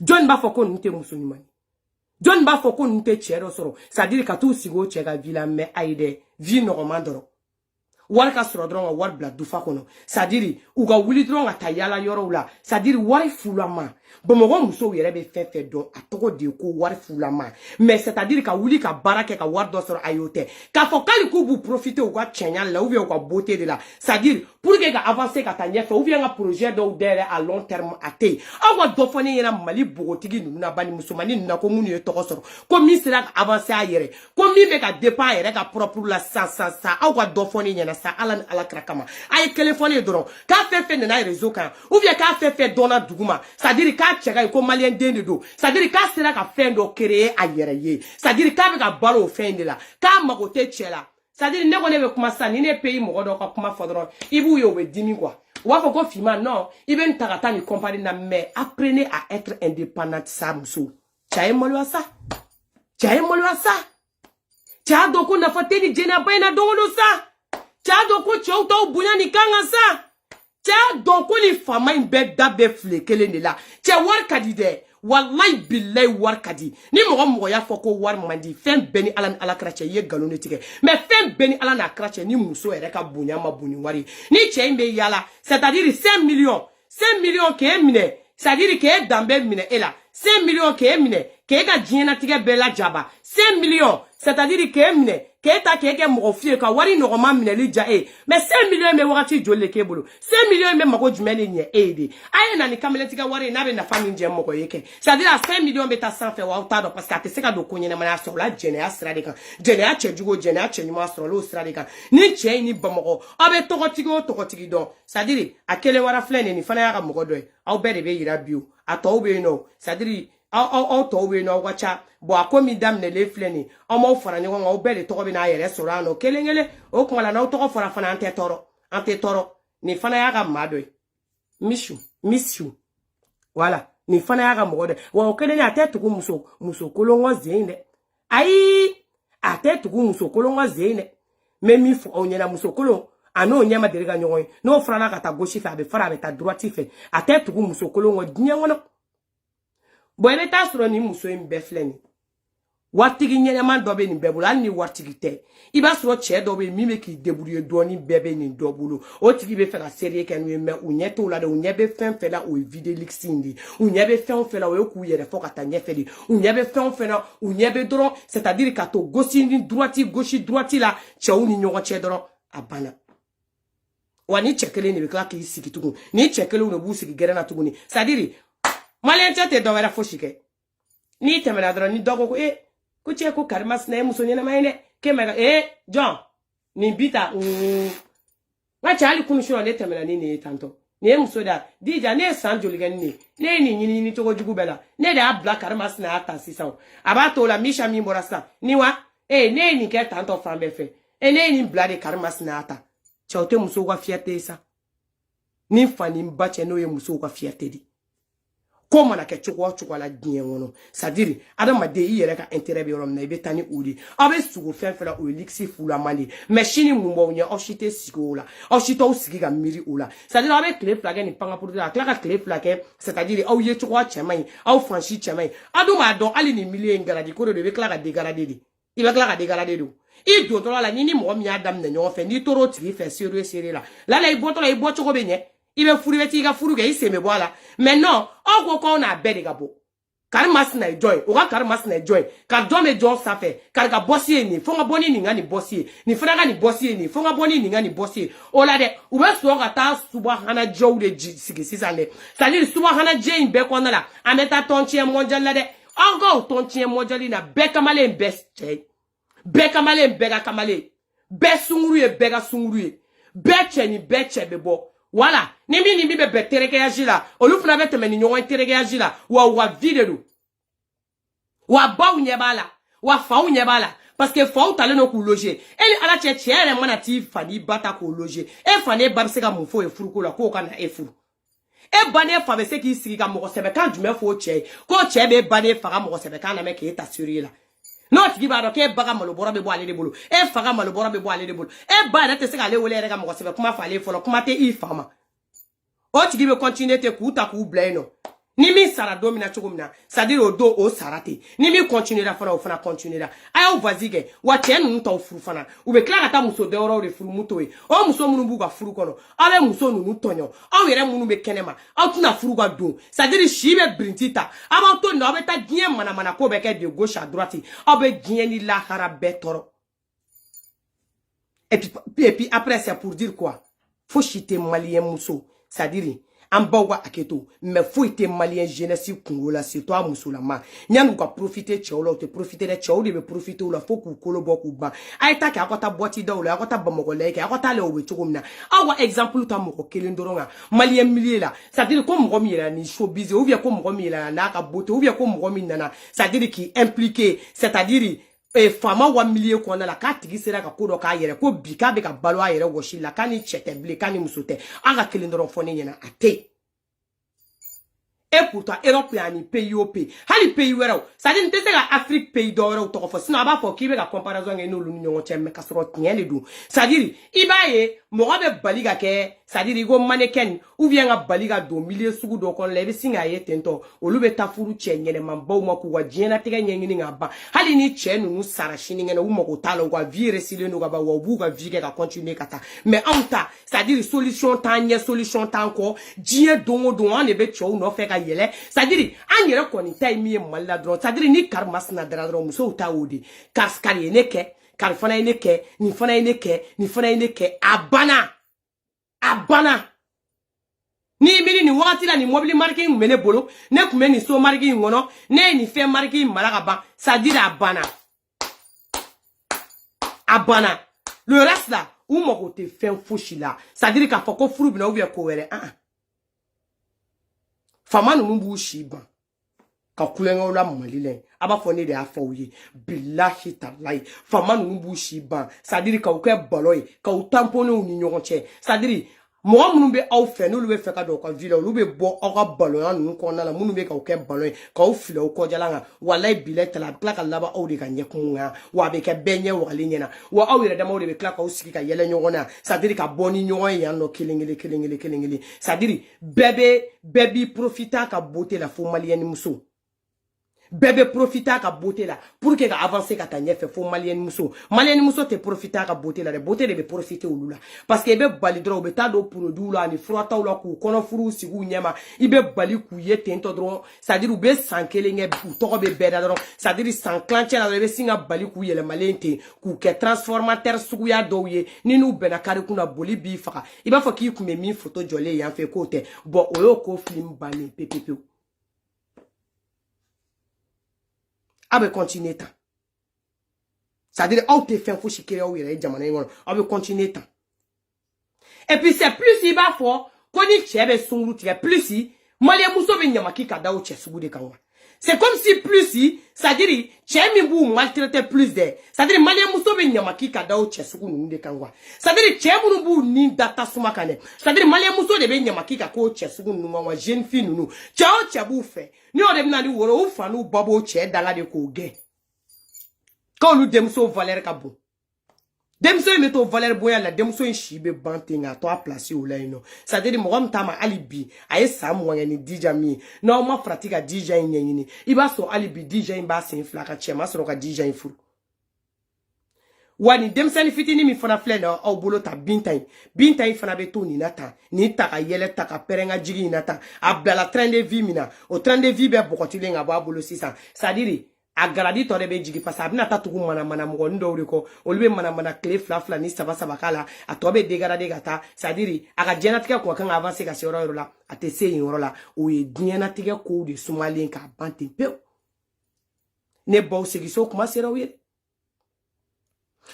John ba foko nte musonyumani John ba foko nte chero soro sadiri ka tu sigo chega vila me aide vi normandoro wari ka soro dron wari bla dufa kono sadiri uga wuli dron ata yala yoro la sadiri wari fulama Bamako muso yere be fe don atoko de ko wari fulama mais c'est-à-dire ka wuli ka barake ka wari do soro ayote ka fokali ko bu profiter ou ka chenya la ou bien ka beauté de la c'est-à-dire pour que ka avancer ka ta nyefe ou bien ka projet do derrière à long terme até awa do fone yena mali bogotigi nuna bani musumani nuna ko munu yetoko soro ko mi sera avancer ayere ko mi be ka dépend yere ka propre la sa awa do fone yena sa ala krakama ay téléphone doron ka fe na réseau kan ou bien ka fe dona duguma c'est-à-dire ka chega ko malien dende do c'est-à-dire ka sera ka fin do créer ayere ye c'est-à-dire ka be ka balo fin de la ka magote chela c'est-à-dire ne ko ne be kuma sa ni ne pays mo do ka kuma fodron ibu yo be dimi quoi wa ko fima non iben tagata ni compagnie na mais apprenez à être indépendante sa muso chaye molwa sa cha do ko na fateni jena baina do sa cha do ko chouto bunya ni kanga sa cha do ko ni fama imbe dabe flekele ni la cha war kadide wallahi billahi war kadi ni mo ya foko war mandi fem beni ala krache ye galone tike mais fem beni ala na krache ni muso ere ka bunya ma buni wari ni che imbe yala c'est-à-dire 5 millions ke mine c'est-à-dire ke dambe mine ela 5 millions ke mine ke ga jiena tike bela jaba 5 millions c'est-à-dire ke mine ke ta ke mo fie ka wari no ma mine li ja e mais 5 millions me wakati jolle ke bolo 5 millions me mako jumene nye ede aye na ni kamele tika wari na be na famille je moko yeke c'est-à-dire 5 millions beta sans faire wa utado parce que ateseka do konyene mana so la jene asra de kan jene a chejugo jene a chenyu asro lo asra de kan ni che ni bamoko abe tokotigi don c'est-à-dire akele wara flene ni fana ya ka moko do aw be de be yira bio ato be no c'est-à-dire aw to we no wacha bo akomi dam ne le fleni o mo fara ni won o bele to ko bi na yere sorano kelengele o ko la na to ko fara fana ante toro ni fana ya ga mado miss you voilà ni fana ya ga mo de wo kele ni atetu ku muso kolongo zinde ai atetu ku muso kolongo zinde memi fu onyela muso kolongo ano nyama derega nyoy no fara na kata gauche fa be fara be ta droite fe atetu ku muso kolongo nyangono boyebe ta soro ni muso imbe fleni watigi nyama dobe ni bebula ni watigi te iba soro che dobe mi me ki debrouiller doni bebe ni dobulu o tigi be fera série kan we me unyeto la de unyebe fen fela o vide lixindi unyebe fen fela o ku yere fo kata nyefeli unyebe fen fela unyebe dron c'est-à-dire ka to gosindi droite la che uni nyogo che dron abana wani chekele ni be kla ki sikitugu ni chekele no bu siki gerena tuguni c'est-à-dire malente te dowera foshike ni temena dro ni dogo ko kuche ko karmas na muso nyena maine kemera John ni bita wa chali kunu shiro ne temena ni tanto ni muso da dija ne sanjo ligan ni ni togo jugu bela ne da black karmas na ata sisa abato la misha mi morasa ni wa ne ni ke tanto fambe fe ne ni blade karmas na ata chote muso wa fiate sa ni fani ba cɛ n'o ye musow ka fierté di ko mana kɛ cogo o cogo la diɲɛ kɔnɔ c'est à dire adamaden i yɛrɛ ka intérêt bɛ yɔrɔ min na i bɛ taa ni o de aw bɛ sugo fɛn fɛn la o ye luxe fulama de mais sini mun b'aw ɲɛ aw si tɛ sigi o la aw si t'aw sigi ka miiri o la c'est à dire aw bɛ tile fila kɛ nin pangapuru la a tila ka tile fila kɛ c'est à dire aw ye cogoya cɛman ye aw fansi cɛman ye a dun b'a dɔn hali nin milieu in garadi ko de do i bɛ tila ka dégarader de i bɛ tila ka dégarader de i dontɔla la ni mɔgɔ min y'a daminɛ ɲɔgɔn fɛ n'i tor'o tigi fɛ seere la lala i bɔtɔla i bɔ cogo bɛ ɲɛ i bɛ furu bɛ t'i ka furu kɛ i sen bɛ bɔ a la mais non aw ko k'aw n'a bɛɛ de ka bɔ kari masina ye jɔn ye o ka kari masina ye jɔn ye ka jɔn bɛ jɔn sanfɛ kari ka bɔsi ye nin fo n ka bɔ ni nin ka nin bɔsi ye nin fana ka nin bɔsi ye nin fo n ka bɔ ni nin ka nin bɔsi ye o la dɛ u bɛ sɔrɔ ka taa subahanajiw de sigi sisan dɛ c'est à dire subahanaji in bɛɛ kɔnɔna la an bɛ taa tɔntiɲɛ mondial la dɛ aw ka o tɔntiɲɛ mondial na bɛɛ kamalen bɛɛ cɛ ye bɛɛ kamalen bɛɛ ka kamalen bɛɛ sunguru ye bɛɛ ka sunguru ye bɛɛ cɛ ni bɛɛ cɛ bɛ bɔ voilà ni min bɛ bɛn terekeyaji la olu fana bɛ tɛmɛ ni ɲɔgɔn ye terekeyaji la wa vie de don wa baw ɲɛ b'a la wa faw ɲɛ b'a la parce que faw talen don k'u loger e ni ala cɛ yɛrɛ mana t'i fa n'i ba ta k'o loger e fa ne ba bɛ se ka mun fɔ ye furuko la k'o ka na e furu e ba ne fa bɛ se k'i sigi ka mɔgɔ sɛbɛkan jumɛn fɔ o cɛ ye k'o cɛ bɛ ba ne fa ka mɔgɔ sɛbɛkan lamɛn k'e ta sérieux la n'o tigi b'a dɔn k'e ba ka malobɔrɔ bɛ bɔ ale de bolo e fa ka malobɔrɔ bɛ bɔ ale de bolo e ba yɛrɛ tɛ se k'ale wele yɛrɛ ka mɔgɔ sɛbɛ kuma fɔ ale fɔlɔ kuma tɛ i fa ma o tigi bɛ continuer ten k'u ta k'u bila yen nɔ ni min sara don min na cogo min na c'est à dire o don o sara ten ni min continuera fana o fana continuera a y'aw vas-y kɛ wa cɛ ninnu t'aw furu fana u bɛ tila ka taa muso dɔwɛrɛw de furu mun t'o ye o muso minnu b'u ka furu kɔnɔ aw bɛ muso ninnu tɔɲɔ aw yɛrɛ minnu bɛ kɛnɛma aw tɛna furu ka don c'est à dire si bɛ birinti ta aw b'aw to nin na aw bɛ taa diɲɛ manamana ko bɛ kɛ de gauche à droite aw bɛ diɲɛ ni lahara bɛɛ tɔɔrɔ et puis après c'est pour dire quoi fo si tɛ maliyɛn muso c'est à dire an baw ka hakɛto mais foyi tɛ maliyɛn jeunesse kungo la surtout a musolama ɲan'u ka profiter cɛw la u tɛ profiter dɛ cɛw de bɛ profiter u la fo k'u kolo bɔ k'u ban a ye ta kɛ aw ka taa boîte daw la aw ka taa Bamakɔ lajɛ kɛ aw ka taa lajɛ u bɛ cogo min na aw ka exemple ta mɔgɔ kelen dɔrɔn kan maliyɛn milieu la c'est à dire ko mɔgɔ min yɛlɛla ni showbiz ou bien ko mɔgɔ min yɛlɛla n'a ka beauté ou bien ko mɔgɔ min nana c'est à dire k'i impliqué c'est à dire fama wa milieu kɔnɔna la k'a tigi sera ka ko dɔ k'a yɛrɛ ko bi k'a bɛ ka balo a yɛrɛ wɔsi la k'a ni cɛ tɛ bilen k'a ni muso tɛ an ka kelen dɔrɔn fɔ ne ɲɛna a tɛ et pourtant Europe y'a ni pays o pays hali pays wɛrɛw c'est à dire n tɛ se ka Afrique pays dɔ wɛrɛw tɔgɔ fɔ sinon a b'a fɔ k'i bɛ ka comparaison kɛ n'olu ni ɲɔgɔn cɛ mais ka sɔrɔ tiɲɛ de don c'est à dire i b'a ye mɔgɔ bɛ bali ka kɛ c'est à dire i ko mannequin ou bien ka bali ka don milieu sugu dɔ kɔnɔ la i bɛ sin k'a ye tentɔ olu bɛ taa furu cɛ ɲɛnɛmanbaw ma k'u ka diɲɛlatigɛ ɲɛɲini ka ban hali ni cɛ ninnu sara sinikɛnɛ u mago t'a la u ka vie résilen don ka ban wa u b'u ka vie kɛ ka continuer ka taa mais anw ta c'est à dire solution t'an ɲɛ solution t'an kɔ diɲɛ don o don an de bɛ cɛw nɔfɛ ka yɛlɛ c'est à dire an yɛrɛ kɔni ta ye min ye Mali la dɔrɔn c'est à dire ni kari masina dara dɔrɔn musow ta o de kari ye ne kɛ kari fana ye ne kɛ nin fana ye ne kɛ nin fana ye ne kɛ a banna ni miiri nin wagati la ni mobili marque in bɛ ne bolo ne tun bɛ nin so marque in kɔnɔ ne ye nin fɛn marque in mara ka ban c'est à dire a banna le reste là u mago tɛ fɛn fosi la c'est à dire k'a fɔ ko furu bɛna ou bien ko wɛrɛ fama ninnu b'u si ban ka kulonkɛw la Mali la a b'a fɔ ne de y'a fɔ aw ye bilahi talahi fama ninnu b'u si ban c'est à dire k'aw kɛ balo ye k'aw tamponner ni ɲɔgɔn cɛ c'est à dire mɔgɔ minnu bɛ aw fɛ n'olu bɛ fɛ ka don aw ka vie la olu bɛ bɔ aw ka balonya ninnu kɔnɔna la minnu bɛ k'aw kɛ balo ye k'aw fili aw kɔjalan kan walayi bilahi tala a bɛ tila ka laban aw de ka ɲɛkun kan wa a bɛ kɛ bɛɛ ɲɛ wagalen ɲɛna wa aw yɛrɛ damaw de bɛ tila k'aw sigi ka yɛlɛ ɲɔgɔn na c'est à dire ka bɔ ni ɲɔgɔn ye yan nɔ kelen kelen c'est à dire bɛɛ b'i profiter a ka beauté la fo maliyɛn muso bɛɛ bɛ profiter a ka beauté la pour que ka avancer ka taa ɲɛfɛ fo maliyɛn muso tɛ profiter a ka beauté la dɛ beauté de bɛ profiter olu la parce que i bɛ bali dɔrɔn u bɛ taa don produit la ani furataw la k'u kɔnɔfuruw sigi u ɲɛma i bɛ bali k'u ye tentɔ dɔrɔn c'est à dire u bɛ san kelen kɛ u tɔgɔ bɛ bɛɛ da dɔrɔn c'est à dire san kilancɛ la dɔrɔn i bɛ sin ka bali k'u yɛlɛmalen ten k'u kɛ transformateur suguya dɔw ye ni n'u bɛnna karikun na boli b'i faga i b'a fɔ k'i kun bɛ min photo jɔlen yan fɛ k'o tɛ bon o y'o ko film bannen pepepewu a bɛ continuer tan c'est à dire aw tɛ fɛn fosi kɛ aw yɛrɛ ye jamana in kɔnɔ aw bɛ continuer tan et puis c'est plus i b'a fɔ ko ni cɛ bɛ sunkuru tigɛ plus maliyɛn muso bɛ ɲamaki ka da o cɛ sugu de kan wa C'est comme si plus si, c'est-à-dire, chez mi bou maltraité plus de. C'est-à-dire, malien muso be nyamaki kada o chesuku nunde kangwa. C'est-à-dire, chez munu bou ni data suma kane. C'est-à-dire, malien muso de be nyamaki kako chesuku nunwa jeune fille nunu. Chao chabou fait. Ni on dem na ni woro ou fanu babo che dala de ko gen. Quand nous demso valeur kabo. Demso y meto valeur boya la demso y shibe bantinga to a placé ou là ino. C'est-à-dire mo ram tama alibi aye sam wangani dija mi. No ma pratika dija nyeni. Iba so alibi dija imba sin flaka chema so ka dija infuru. Wani demsani fitini mi fana flena au bolo ta bintai. Bintai fana beto ni nata. Ni taka yele taka perenga jigi nata. Abdala train de vie mina. O train de vie be bokotile nga ba bolo 600. C'est-à-dire a garadi tore be jigi pasa abina tatugu mana mo ndo uriko olube mana clé fla ni saba kala a tobe de garade gata c'est-à-dire aga jenatika ko kan avancer ka se oro la ate se oro la o ye dienatika ko de somalien ka bante pe ne bo segiso kuma sera wi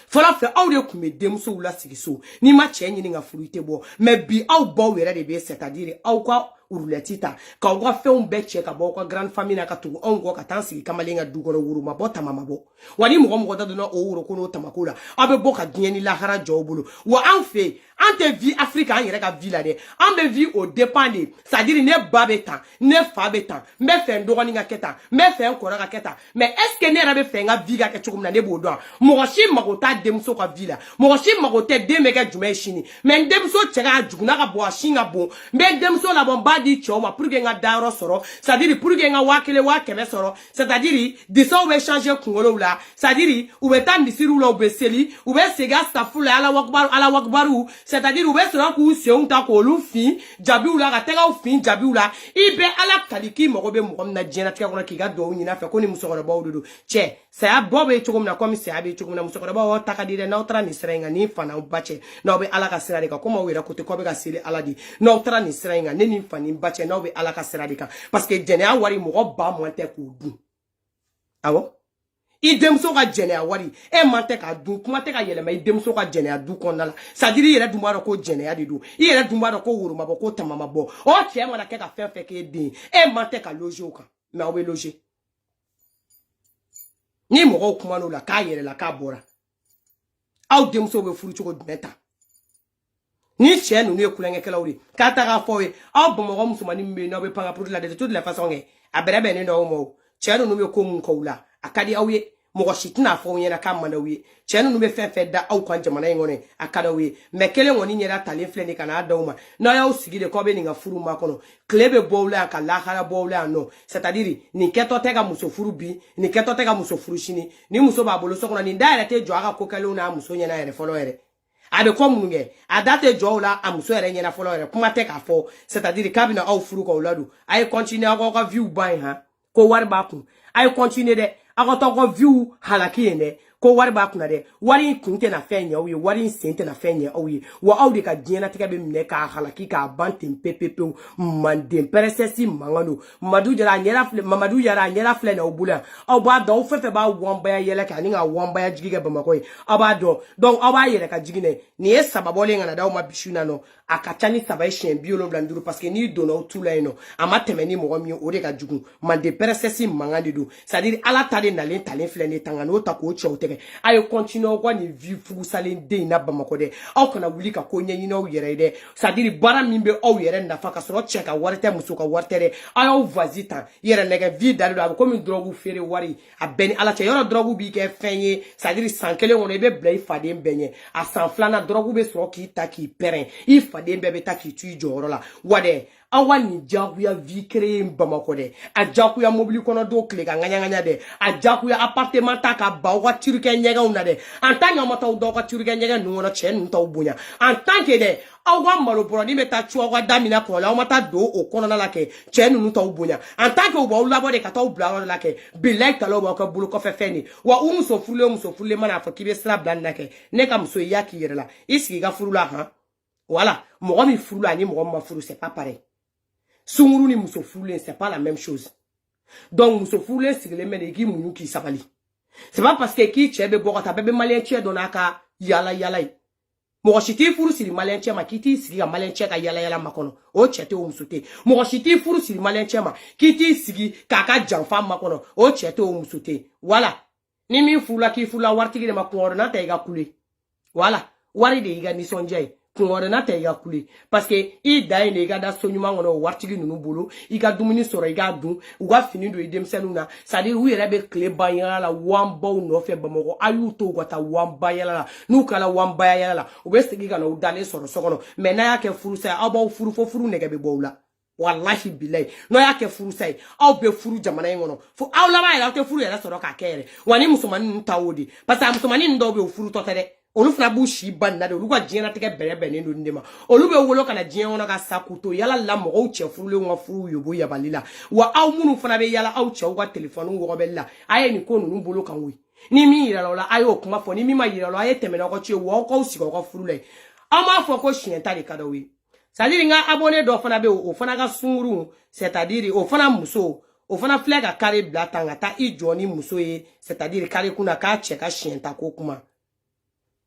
fola fe awde kume demso wula segiso ni ma chenyi ni nga fruite bo mais bi aw bo wera de be c'est-à-dire aw kwa uruletita ka wa fe un beche ka bo kwa grande famille na ka tu ongo ka tansi kamalenga dugoro wuru ma bota mama bo wani mo da no o wuru ko no tamakula abe bo ka dieni la hara jobulu wa an fe ante vie africa an yere ka vie la de an be vie au dépend de c'est-à-dire ne babeta ne fabeta me fe ndo ni nga keta me fe nkora ka keta mais est-ce que ne rabe fe nga vie ga ke chukumna ne bo do mo shi magota demso ka vie la mo shi magote de mega jume shini mais demso chega juguna ka bo shinga bo me demso la bomba di choma pour que nga daro soro c'est-à-dire pour que nga wakele wakeme soro c'est-à-dire de ça on va changer kungolo la c'est-à-dire ou betan disiru la obeseli ou be sega stafula ala wakbaru c'est-à-dire ou be sera ku seun ta ko lufi jabi la ka tega ufin jabi la ibe ala kaliki mo be mo na jena tika ko ki ga do nyina fe ko ni musoro ba odudu che ça bobe chukum na comme c'est abi chukum na musoro ba o takadire na otra ni srenga ni fana ubache na obe ala ka sera de ka ko mo wera ko te ko be ga sele ala di na otra ni srenga ne ni fani bache na obe ala ka sera de ka parce que jene a wari mo ba mo te ko du awo idemso ka jene a wari e mante ka du kuma te ka yele ma idemso ka jene a du konala sadiri yele du maro ko jene a de du yele du maro ko wuru ma bo ko tamama bo o tie mo na ke ka fe ke din e mante ka loger o kan mais o be loger ni mo ko kuma no la ka yele la ka bora aw demso be furu choko meta ni chenu ni ekulenge kala uri kata ga fowe aw bo mo musumani mbe no be panga pour la de toute la façon e abrebe ni no mo chenu no be ko mun ko la akadi awye mo shitina fo yena kam manawi chenu no be fe da aw kan jamana ngone akada wi mekele ngoni nyera tale fleni kana adoma na ya usigide ko be ninga furu makono klebe bowla ka la khala bowla no c'est-à-dire ni keto tega muso furu bi ni keto tega muso furu shini ni muso babolo sokona ni ndaira te jo aka kokelo na muso nyena ere folo ere abe ko munge adate jo la amuso ere nyena folo ere kuma te ka fo c'est-à-dire kabina aw furu ko ladu ay continue ko view buy ha ko war ba ku ay continue de agoto ko view halaki ene ko wari ba kuna de wari kunte na fenye oyi wari sente na fenye oyi wa awde ka diena tika be mne ka halaki ka bantin pepepe mande peresesi mangano madu jara nyela fle mamadu yara nyela fle na obula oba do fefe ba womba ya yele ka ninga womba ya jigige ba makoy oba do donc oba yele ka jigine ni esababo lenga na dawo mabishuna no akachani sabai shen biolo blanduru parce que ni dono tula no amatemeni mo mi ode ka jugu mande peresesi mangande do c'est-à-dire ala tade na len talen fle ne tangano ta ko chote ayo continue kwa ni vie fugu salen de na bamako de aw kana wuli ka ko nyanyi no yere de c'est-à-dire bara mimbe aw yere na fa ka so cheka warte muso ka warte de ayo vazita yere nega vie dalu da ko mi drogu fere wari a beni ala che yoro drogu bi ke fenye c'est-à-dire sankele on be blay fade benye a sanflana drogu be so ki ta ki peren i fade be ta ki tu joro la wade awani jakuya vie créer bamako de a jakuya mobile kono do kle ka nganya de a jakuya appartement ta ka ba wa tiruke nyega una de en tant que mata do ka tiruke nyega nuno chen nta bunya en tant que de awa malo bro ni meta chuwa wa damina ko la mata do o kono na la ke chen nta bunya en tant que o ba labo de ka ta bla la ke be like talo ba ka bulu ko fe feni wa umso fule mana fa kibe sla blan na ke ne kam so yaki yere la iski ga furu la ha voilà mo mi furu la ni mo ma furu c'est pas pareil. Sunguru ni muso foulen, c'est pas la même chose. Donc, muso foulen, c'est le mène qui mounou qui s'abali. C'est pas parce que qui tchèbe bora ta bébé malien tchè donaka yala. Mɔgɔ si t'i furu siri malien cɛ ma k'i t'i sigi ka malien cɛ ka yala yala makɔnɔ o cɛ tɛ o muso tɛ mɔgɔ si t'i furu siri malien cɛ ma k'i t'i sigi k'a ka janfa makɔnɔ o cɛ tɛ o muso tɛ wala ni min furula k'i furula waritigi de ma kungɔrɔ n'a tɛ i ka kule wala wari de y'i ka nisɔndiya ye kungɔrɔ n'a tɛ i ka kule parce que i da ye de i ka da so ɲuman kɔnɔ o waritigi ninnu bolo i ka dumuni sɔrɔ i k'a dun u ka fini don i denmisɛnninw na c'est à dire u yɛrɛ bɛ tile ban yala la wanbaw nɔfɛ Bamakɔ a y'u to u ka taa wanba yala la n'u kala wanbaya yala la u bɛ segin ka na u dalen sɔrɔ so kɔnɔ mais n'a y'a kɛ furusa ye aw b'aw furu fo furu nɛgɛ bɛ bɔ u la wallahi billahi n'aw y'a kɛ furusa ye aw bɛ furu jamana in kɔnɔ fo aw laban yɛrɛ aw tɛ furu yɛrɛ sɔrɔ k'a kɛ yɛrɛ wa ni musomanin ninnu ta o de parce que a musomanin dɔw bɛ yen o furu tɔ tɛ dɛ olu fana b'u si banna de olu ka diɲɛnatigɛ bɛrɛbɛnnen don nin de ma olu bɛ wolo ka na diɲɛ kɔnɔ ka sa k'u to yala la mɔgɔw cɛ furulenw ka furu yobo yabali la wa aw minnu fana bɛ yala aw cɛw ka telefɔni wɔgɔbɛli la a ye nin ko ninnu bolo kan koyi ni min yira la o la a y'o kuma fɔ ni min ma yira la a ye tɛmɛ n'aw ka ci ye wa aw k'aw sigi aw ka furu la yen aw m'a fɔ ko siɲɛ ta de ka d'aw ye c'est à dire n ka abonné dɔ fana bɛ yen o fana ka sunguru c'est à dire o fana muso o fana filɛ ka kare bila tan ka taa i jɔ ni muso ye c'est à dire kare kunna k'a cɛ ka siɲɛ ta ko kuma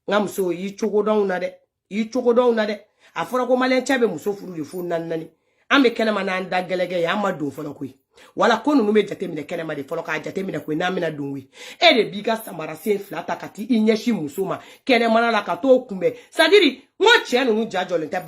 nga muso yi cogodɔnw na dɛ a fɔra ko malien cɛ bɛ muso furu de fu nani an bɛ kɛnɛma n'an da gɛlɛgɛ ye an ma don fɔlɔ koyi wala ko ninnu bɛ jate minɛ kɛnɛma de fɔlɔ k'a jate minɛ koyi n'an bɛna don koyi e de b'i ka samara sen fila ta ka t'i ɲɛsin muso ma kɛnɛmana la ka t'o kunbɛn c'est à dire n ko cɛ ninnu ja jɔlen tɛ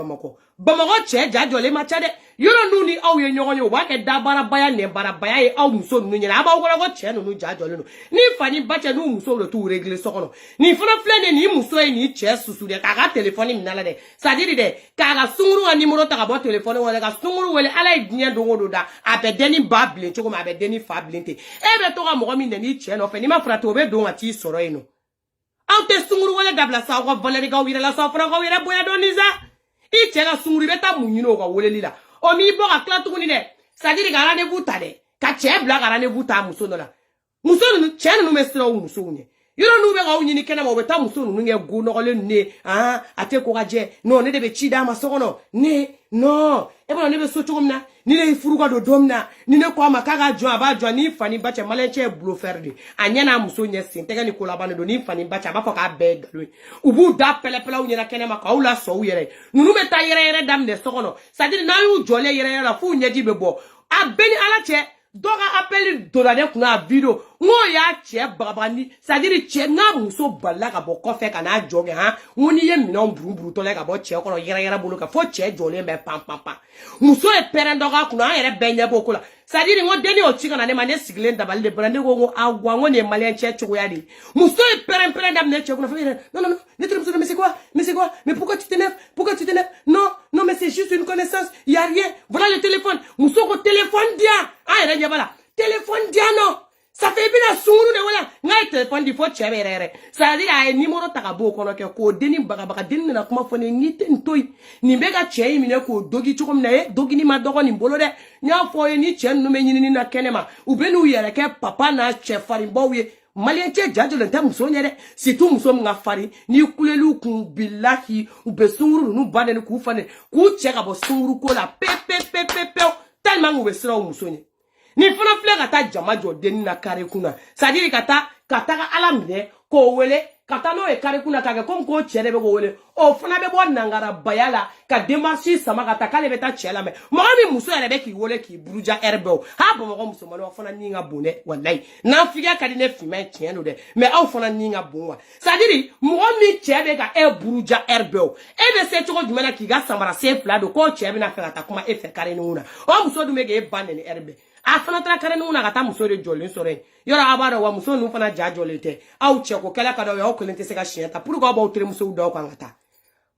Bamakɔ cɛ ja jɔlen ma ca dɛ yɔrɔ ninnu ni aw ye ɲɔgɔn ye u b'a kɛ dabarabaya nɛnbarabaya ye aw muso ninnu ɲɛna a b'aw kɔnɔ ko cɛ ninnu ja jɔlen don ni fa ni ba cɛ n'u musow de t'u régler so kɔnɔ nin fana filɛ nin nin muso ye nin cɛ susu dɛ k'a ka téléphone minɛ la dɛ c'est à dire dɛ k'a ka sunguru ka numéro ta ka bɔ téléphone kɔnɔ ka sunguru wele ala ye diɲɛ don o don da a bɛ den ni ba bilen cogo min a bɛ den ni fa bilen ten e bɛ to ka mɔgɔ min nɛni cɛ nɔfɛ n'i ma farati o bɛ don ka t'i sɔrɔ yen nɔ aw tɛ sunguru wele dabila sa aw ka valeur k'aw yɛrɛ la sa aw fana k'aw yɛrɛ bonya dɔɔni sa i cɛ ka sunguru i bɛ taa mun ɲini o ka weleli la o m'i bɔ ka tila tuguni dɛ c'est à dire ka rendez-vous ta dɛ ka cɛ bila ka rendez-vous ta muso dɔ la muso ninnu cɛ ninnu bɛ siran u musow ɲɛ yɔrɔ n'u bɛ k'aw ɲini kɛnɛma u bɛ taa muso ninnu kɛ go nɔgɔlen ninnu ye a tɛ ko ka jɛ non ne de bɛ ci d'a ma so kɔnɔ ne non e b'a dɔn ne bɛ so cogo min na ni ne ye furu ka don don min na ni ne ko a ma k'a ka jɔ a b'a jɔ ni fa ni ba cɛ malien cɛ ye bulo fɛrɛ de a ɲɛ n'a muso ɲɛ sen tɛgɛ ni ko laban de don ni fa ni ba cɛ a b'a fɔ k'a bɛɛ ye nkalon ye u b'u da pɛlɛpɛlɛw ɲɛna kɛnɛma k'aw lasɔn u yɛrɛ ye ninnu bɛ taa yɛrɛ daminɛ so kɔnɔ c'est à dire n'a y'u jɔlen yɛrɛ la f'u ɲɛji bɛ bɔ a bɛɛ ni ala cɛ dɔ ka appel donna ne kunna a video n ko y'a cɛ bagabagani c'est à dire cɛ n'a muso balila ka bɔ kɔfɛ ka n'a jɔ kɛ n ko n'i ye minɛnw buruburutɔla ka bɔ cɛ kɔrɔ yɛrɛ bolo kan fo cɛ jɔlen bɛ pan pan pan muso ye pɛrɛn dɔ k'a kunna an yɛrɛ bɛɛ ɲɛ b'o ko la c'est à dire n ko denni y'o ci ka na ne ma ne sigilen dabali de bɛnna ne ko n ko awa n ko nin ye malien cɛ cogoya de ye muso ye pɛrɛn pɛrɛn daminɛ cɛ kunna fo yɛrɛ non ne terimuso de mais c'est quoi mais pourquoi tu t'énerves non mais c'est juste une connaissance y a rien voilà le téléphone muso ko téléphone dia an yɛrɛ ɲɛ b'a la téléphone dia non ça fait bien sunguru de wala ngai téléphone di fo cɛ bɛ yɛrɛ c'est à dire a ye numéro ta ka b'o kɔnɔ kɛ k'o denni bagabaga denni nana kuma fɔ ne n'i tɛ nin to yen nin bɛ ka cɛ in minɛ k'o dogi cogo min na ye dogini ma dɔgɔ nin bolo dɛ n y'a fɔ ye ni cɛ ninnu bɛ ɲinini na kɛnɛ ma u bɛ n'u yɛrɛ kɛ papa n'a cɛ farinbaw ye malien cɛ ja jɔlen tɛ muso ɲɛ dɛ surtout muso min ka farin n'i kuleliw kun bilahi u bɛ sunguru ninnu ba nɛni k'u fa nɛni k'u cɛ ka bɔ sunguru ko la pewu tellement u bɛ siran u muso ɲɛ ni fana filɛ ka taa jama jɔ denni na kare kunna c'est à dire ka taga ala minɛ k'o wele ka taa n'o ye kare kunna k'a kɛ comme k'o cɛ de bɛ k'o wele o fana bɛ bɔ nangarabaya la ka démarche sama ka taa k'ale bɛ taa cɛ lamɛn mɔgɔ min muso yɛrɛ bɛ k'i wele k'i buruja heure bɛɛ o Bamakɔ musomanninw fana ni ka bon dɛ walayi n'an fiya ka di ne finman tiɲɛ don dɛ mais aw fana ni ka bon wa c'est à dire mɔgɔ min cɛ bɛ ka e buruja heure bɛɛ o e bɛ se cogo jumɛn na k'i ka samara sen fila don k'o cɛ bɛna fɛ ka taa kuma e fɛ kare ninnu na o muso dun bɛ k'e ba nɛni heure bɛɛ a fana taara kare ninnu na ka taa muso de jɔlen sɔrɔ yen yɔrɔ a b'a dɔn wa muso ninnu fana ja jɔlen tɛ aw cɛ ko kɛlɛ ka d'aw ye aw kelen tɛ se ka siɲɛ ta pour que aw b'aw terimusow d'aw kan ka taa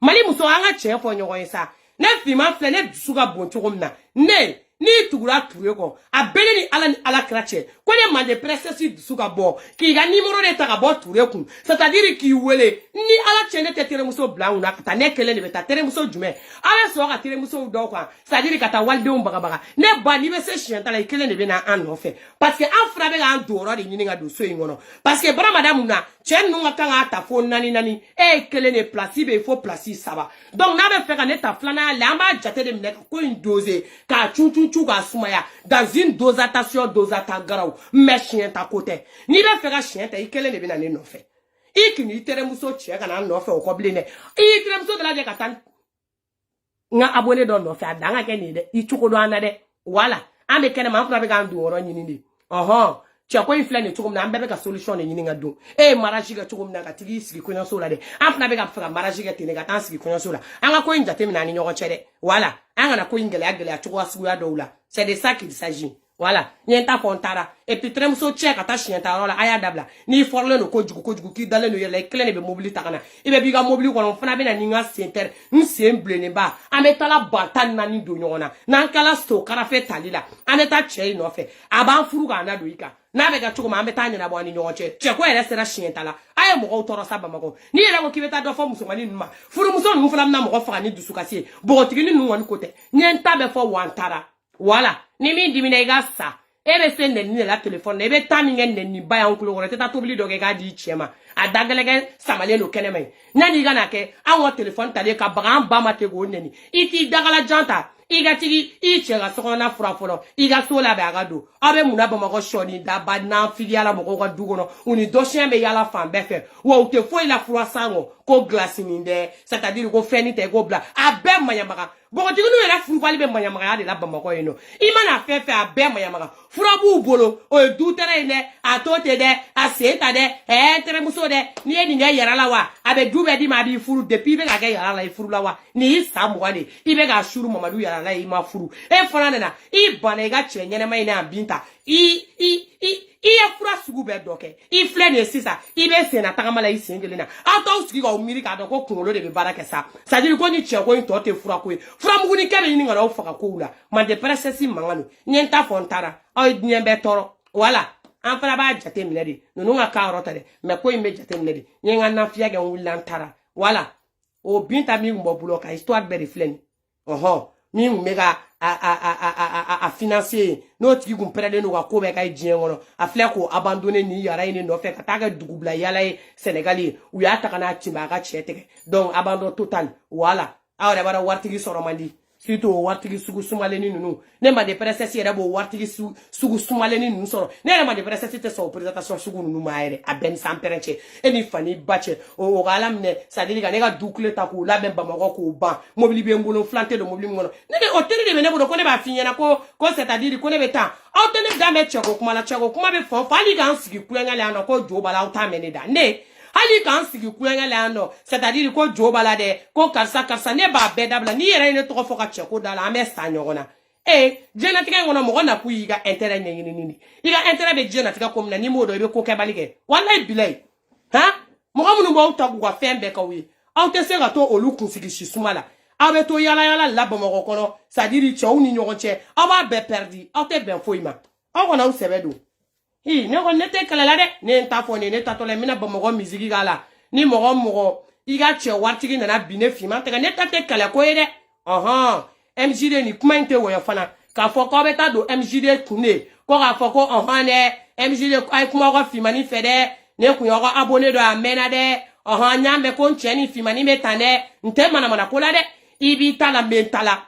mali muso an ka tiɲɛ fɔ ɲɔgɔn ye sa ne finman filɛ ne dusu ka bon cogo min na ne n'i tugura ture kɔ a bɛɛ ne ni ala kira cɛ ko ne mande princesse dusu ka bɔ k'i ka numéro de ta ka bɔ ture kun c'est à dire k'i wele ni ala cɛ ne tɛ terimuso bila an kunna ka taa ne kelen de bɛ taa terimuso jumɛn a bɛ sɔrɔ ka terimusow dɔw kan c'est à dire ka taa walidenw bagabaga ne ba n'i bɛ se siɲɛ ta la i kelen de bɛ na an nɔfɛ parce que an fana bɛ k'an don yɔrɔ de ɲini ka don so in kɔnɔ parce que baramada mun na cɛ ninnu ka kan k'a ta fo naani e ye kelen de place bɛ yen fo place 3 donc n'a bɛ fɛ ka ne ta filanan la an b'a jate de minɛ ka ko in doser k'a cun k'a sumaya dans une dosatation dosata garaw mais siɲɛ ta ko tɛ n'i bɛ fɛ ka siɲɛ ta i kelen de bɛ na ne nɔfɛ ikini iteremuso che kana no fe okobline iteremuso de la je katan nga abone do no fe adanga ke ni de ichuko do anade wala ambe kene ma funa be ga ndu oro nyini ni chako infla ne chukum na ambe ka solution nyini nga do maraji ga chukum na ka tigi sigi kunya sola de amfuna be ga fura maraji ga tene ga tan sigi kunya sola anga ko inja temi na ni nyoko chere wala anga na ko ingele agele a chuko asigu ya doula c'est de ça qu'il s'agit. Voilà, nyenta fontara et puis trem so check ata chienta rola aya dabla ni forle no kojugu ki dale no yele klene be mobili takana ibe biga mobili ko fana be na ninga center nsemble ne ba ametala batan na ni do nyona na kala sto kara fe talila aneta chei no fe aban furu ga na do ika na be ga chuko ma ameta nyina bo ani nyoche che ko ele sera chienta la aya mo ko toro saba mako ni ele ko kibeta do fo musomani numa furu muso nu fana na mo ko fa ni dusukasi bo tigini nu won kote nyenta be fo wantara. Voilà, ni mi dimine gasa. Ebe sende ni la téléphone, ebe taminge ni baya onkulo gore teta tobli doge ga di chema. Adagalege samale no keneme. Nani gana ke awo téléphone tale ka bagan ba mate go neni. Iti dagala janta. Iga tigi ichega sokona furafono. Iga sola be agado. Abe muna ba mako shoni da ba na filiala moko ga dugono. Uni dosien be yala fan befe. Wo te foi la fura sango ko glace ninde. C'est-à-dire ko feni te go bla. Abe mayamaga. Bon, tu nous la fou valide mayamaga de la bamako eno. Imana fefe abe mayamaga. Fura bu bolo o dutere ne atote de aseta de tere muso de ni eni ne yara la wa. Abe dube di ma di furu depuis be ga yara la furu la wa. Ni samu wale. Ibe ga shuru mamadu yara la ima furu. Fana na I banega chenye na ina binta. Ya fura sugu be doke I flene sisa I be sena tagamala I singelina ato uski ga umiri ka do ko kunlo de be baraka sa sadiri ko ni che ko into te fura ko fura muguni kebe ni ngara ofaka ko ula man de presesi mangano nyenta fontara o nyembe toro wala an fara ba jate miledi nunu nga ka rota de me ko imbe jate miledi nyenga na fia ga wulantara wala o binta mi ngbo bulo ka histoire be reflène mi mega a financer no tigi gun pere no ko be kay dien wono a fle ko abandonner ni yara ni no fe ka taga dugubla yala Sénégalais ou ya ta kana timba ka chete donc abandon total voilà awre bara wartigi soromandi surtout wartigi sugu sumale ni nunu ne ma de presesi era bo wartigi sugu sumale ni nunu soro ne ma de presesi te so présentation sugu nunu maere a ben samperenche eni fani bache o galam ne sadili ga ne ga dukle ta ko la ben ba mako ko ban mobili be ngolo flanté de mobili ngono ne de hôtel de ne bo ko ne ba finyana ko c'est-à-dire ko ne beta o te ne da me cheko kuma la cheko kuma be fon fali ga nsigi kuenya le ano ko jo bala o ta mene da ne Ali kan sigi kuenya le ano c'est-à-dire ko jo bala de ko karsa ne ba be dabla ni yere ne to ko foka cheko dala amesta nyogona jenatika ngono mo na ku yiga intérêt ni iga intérêt be jenatika ko na ni modo be ko ke balige wallahi bilay mo gamu mo ta ku wa fembe ka wi aw te se ga to olu kun sigi shisumala abe to yala la ba mo kono c'est-à-dire chaw ni nyogo che aba be perdi aw te ben foima aw na u sebedo ne ko nete kala la de ne ta fo ne ta to le mina ba mo musique gala ni mo iga che wartigi na bine fima te ne ta te kala ko ede MJD ni kuma inte wo fana ka fo ko beta do MJD tune ko ka fo ko ne MJD ay kuma ko fimani fede ne ku yo ko abonné do amena de nyambe ko ncheni fimani metane nte mana ko la de ibi tala mentala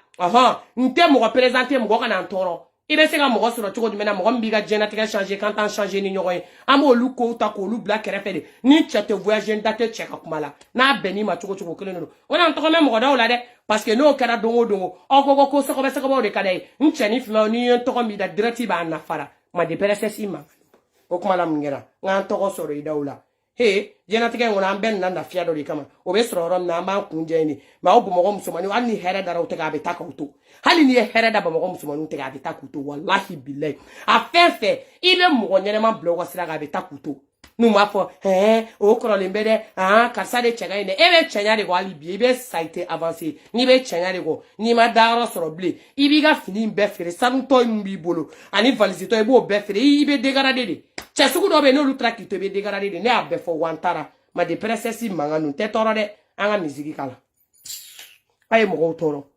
nte mo ko présenter mo ko na ntoro ibe se ga mo ko soro choko dumena mo ko mbiga genetique changer quand on changer ni nyoy amo lu ko ta ko lu black refede ni chete voyager ndate cheka kumala na beni ma choko keleno ona ntoko me mo ko da de parce que no kera dongo ko so ko be se ko de kadai ncheni fima ni ntoko mi da direct ba na fara ma de PSS ima o kumala mngera nga ntoko soro idaula genetique ngona ben na fia do kama o be soro rom na ma kunje ni ma o bu mo ko musumani wani here da rawte ga be takauto hali ni here da ba mo ko musumani te ga be takuto wallahi billahi a fefe ibe mo nyene ma blog wasira ga be takuto nu ma fo o kro le mbede karsa de chega ine ebe chenya de go ali bi ebe site avancé ni be chenya de go ni ma daro soro ble ibi ga fini be fere santo mbi bolo ani valise to ebo be fere ibe dégradé de chesugu do be no lutra ki to be dégradé de ne abe fo wantara ma de presesi manganu te toro de anga musique kala ay mo toro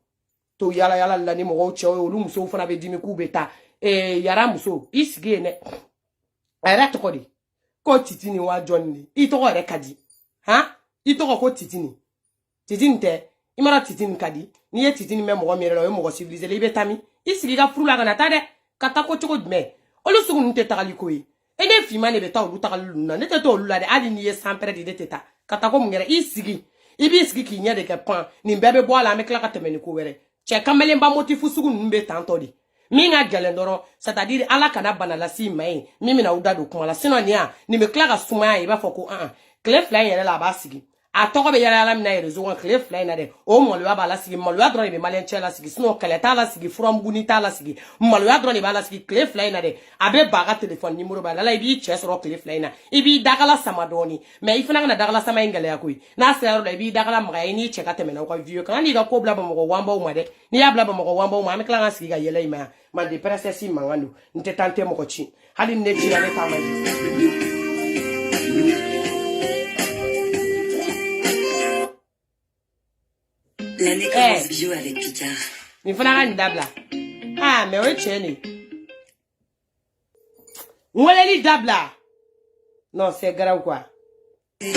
to yala la ni mo che o lu muso fana be dimi ku beta yara muso isige ne era to kodi ko titini wa jonni ito ko re kadi ito ko titini te imara titini kadi ni ye titini me mo mere lo mo civiliser le betami isigi ga frula ga na tade kata ko choko me olu sugu nte tagali ko e ne fi ma ne be ta olu ta luna ne te to olu la de ali ni ye sampere de teta kata ko ngere isigi ibi sigi ki nya de ke pan ni bebe bo ala me kla ka temeni ko were che kamele mba motifu sugu numbe tanto di mi nga gelen doro c'est-à-dire ala kana banala si mai mimi na uda do kuma la sino ni a ni me kla ka suma e ba foko clef line yele la ba sigi a toko be yala la mina rezo wan clef line na de o mo lo ba la sigi mo lo adro be malen chela sigi sino kele ta la sigi from bunita la sigi mo lo adro ba la sigi clef line na de abe baga telephone numéro ba la ibi chess ro clef line na ibi dagala samadoni me ifana na dagala sama ingale yakui na sero ibi dagala mga ni cheka temena ko view kan ni ga ko bla ba mo wamba o de ni ya bla ba mo wamba o ma me kla sigi ga yele ima ma de presesi mangando nte tante mo ko chi hali ne jira ne ta ma L'année commence bio avec Picard. Mi fana kan dabla. Ah, mais oui, cheni. Ngoleli dabla. Non, c'est grave quoi. Aiki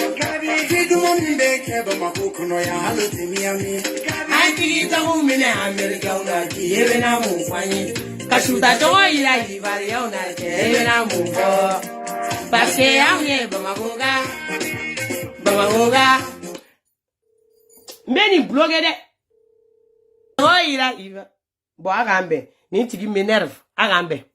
ta mu mine America una ki ebe na mu fanyi. Kashuta to ila ibari ya una ke ebe na mu fo. Parce que amye bamagoga. Mbeni blogue de. Oh ila iva. Bo agambe, ni tigi m'énerve, agambe.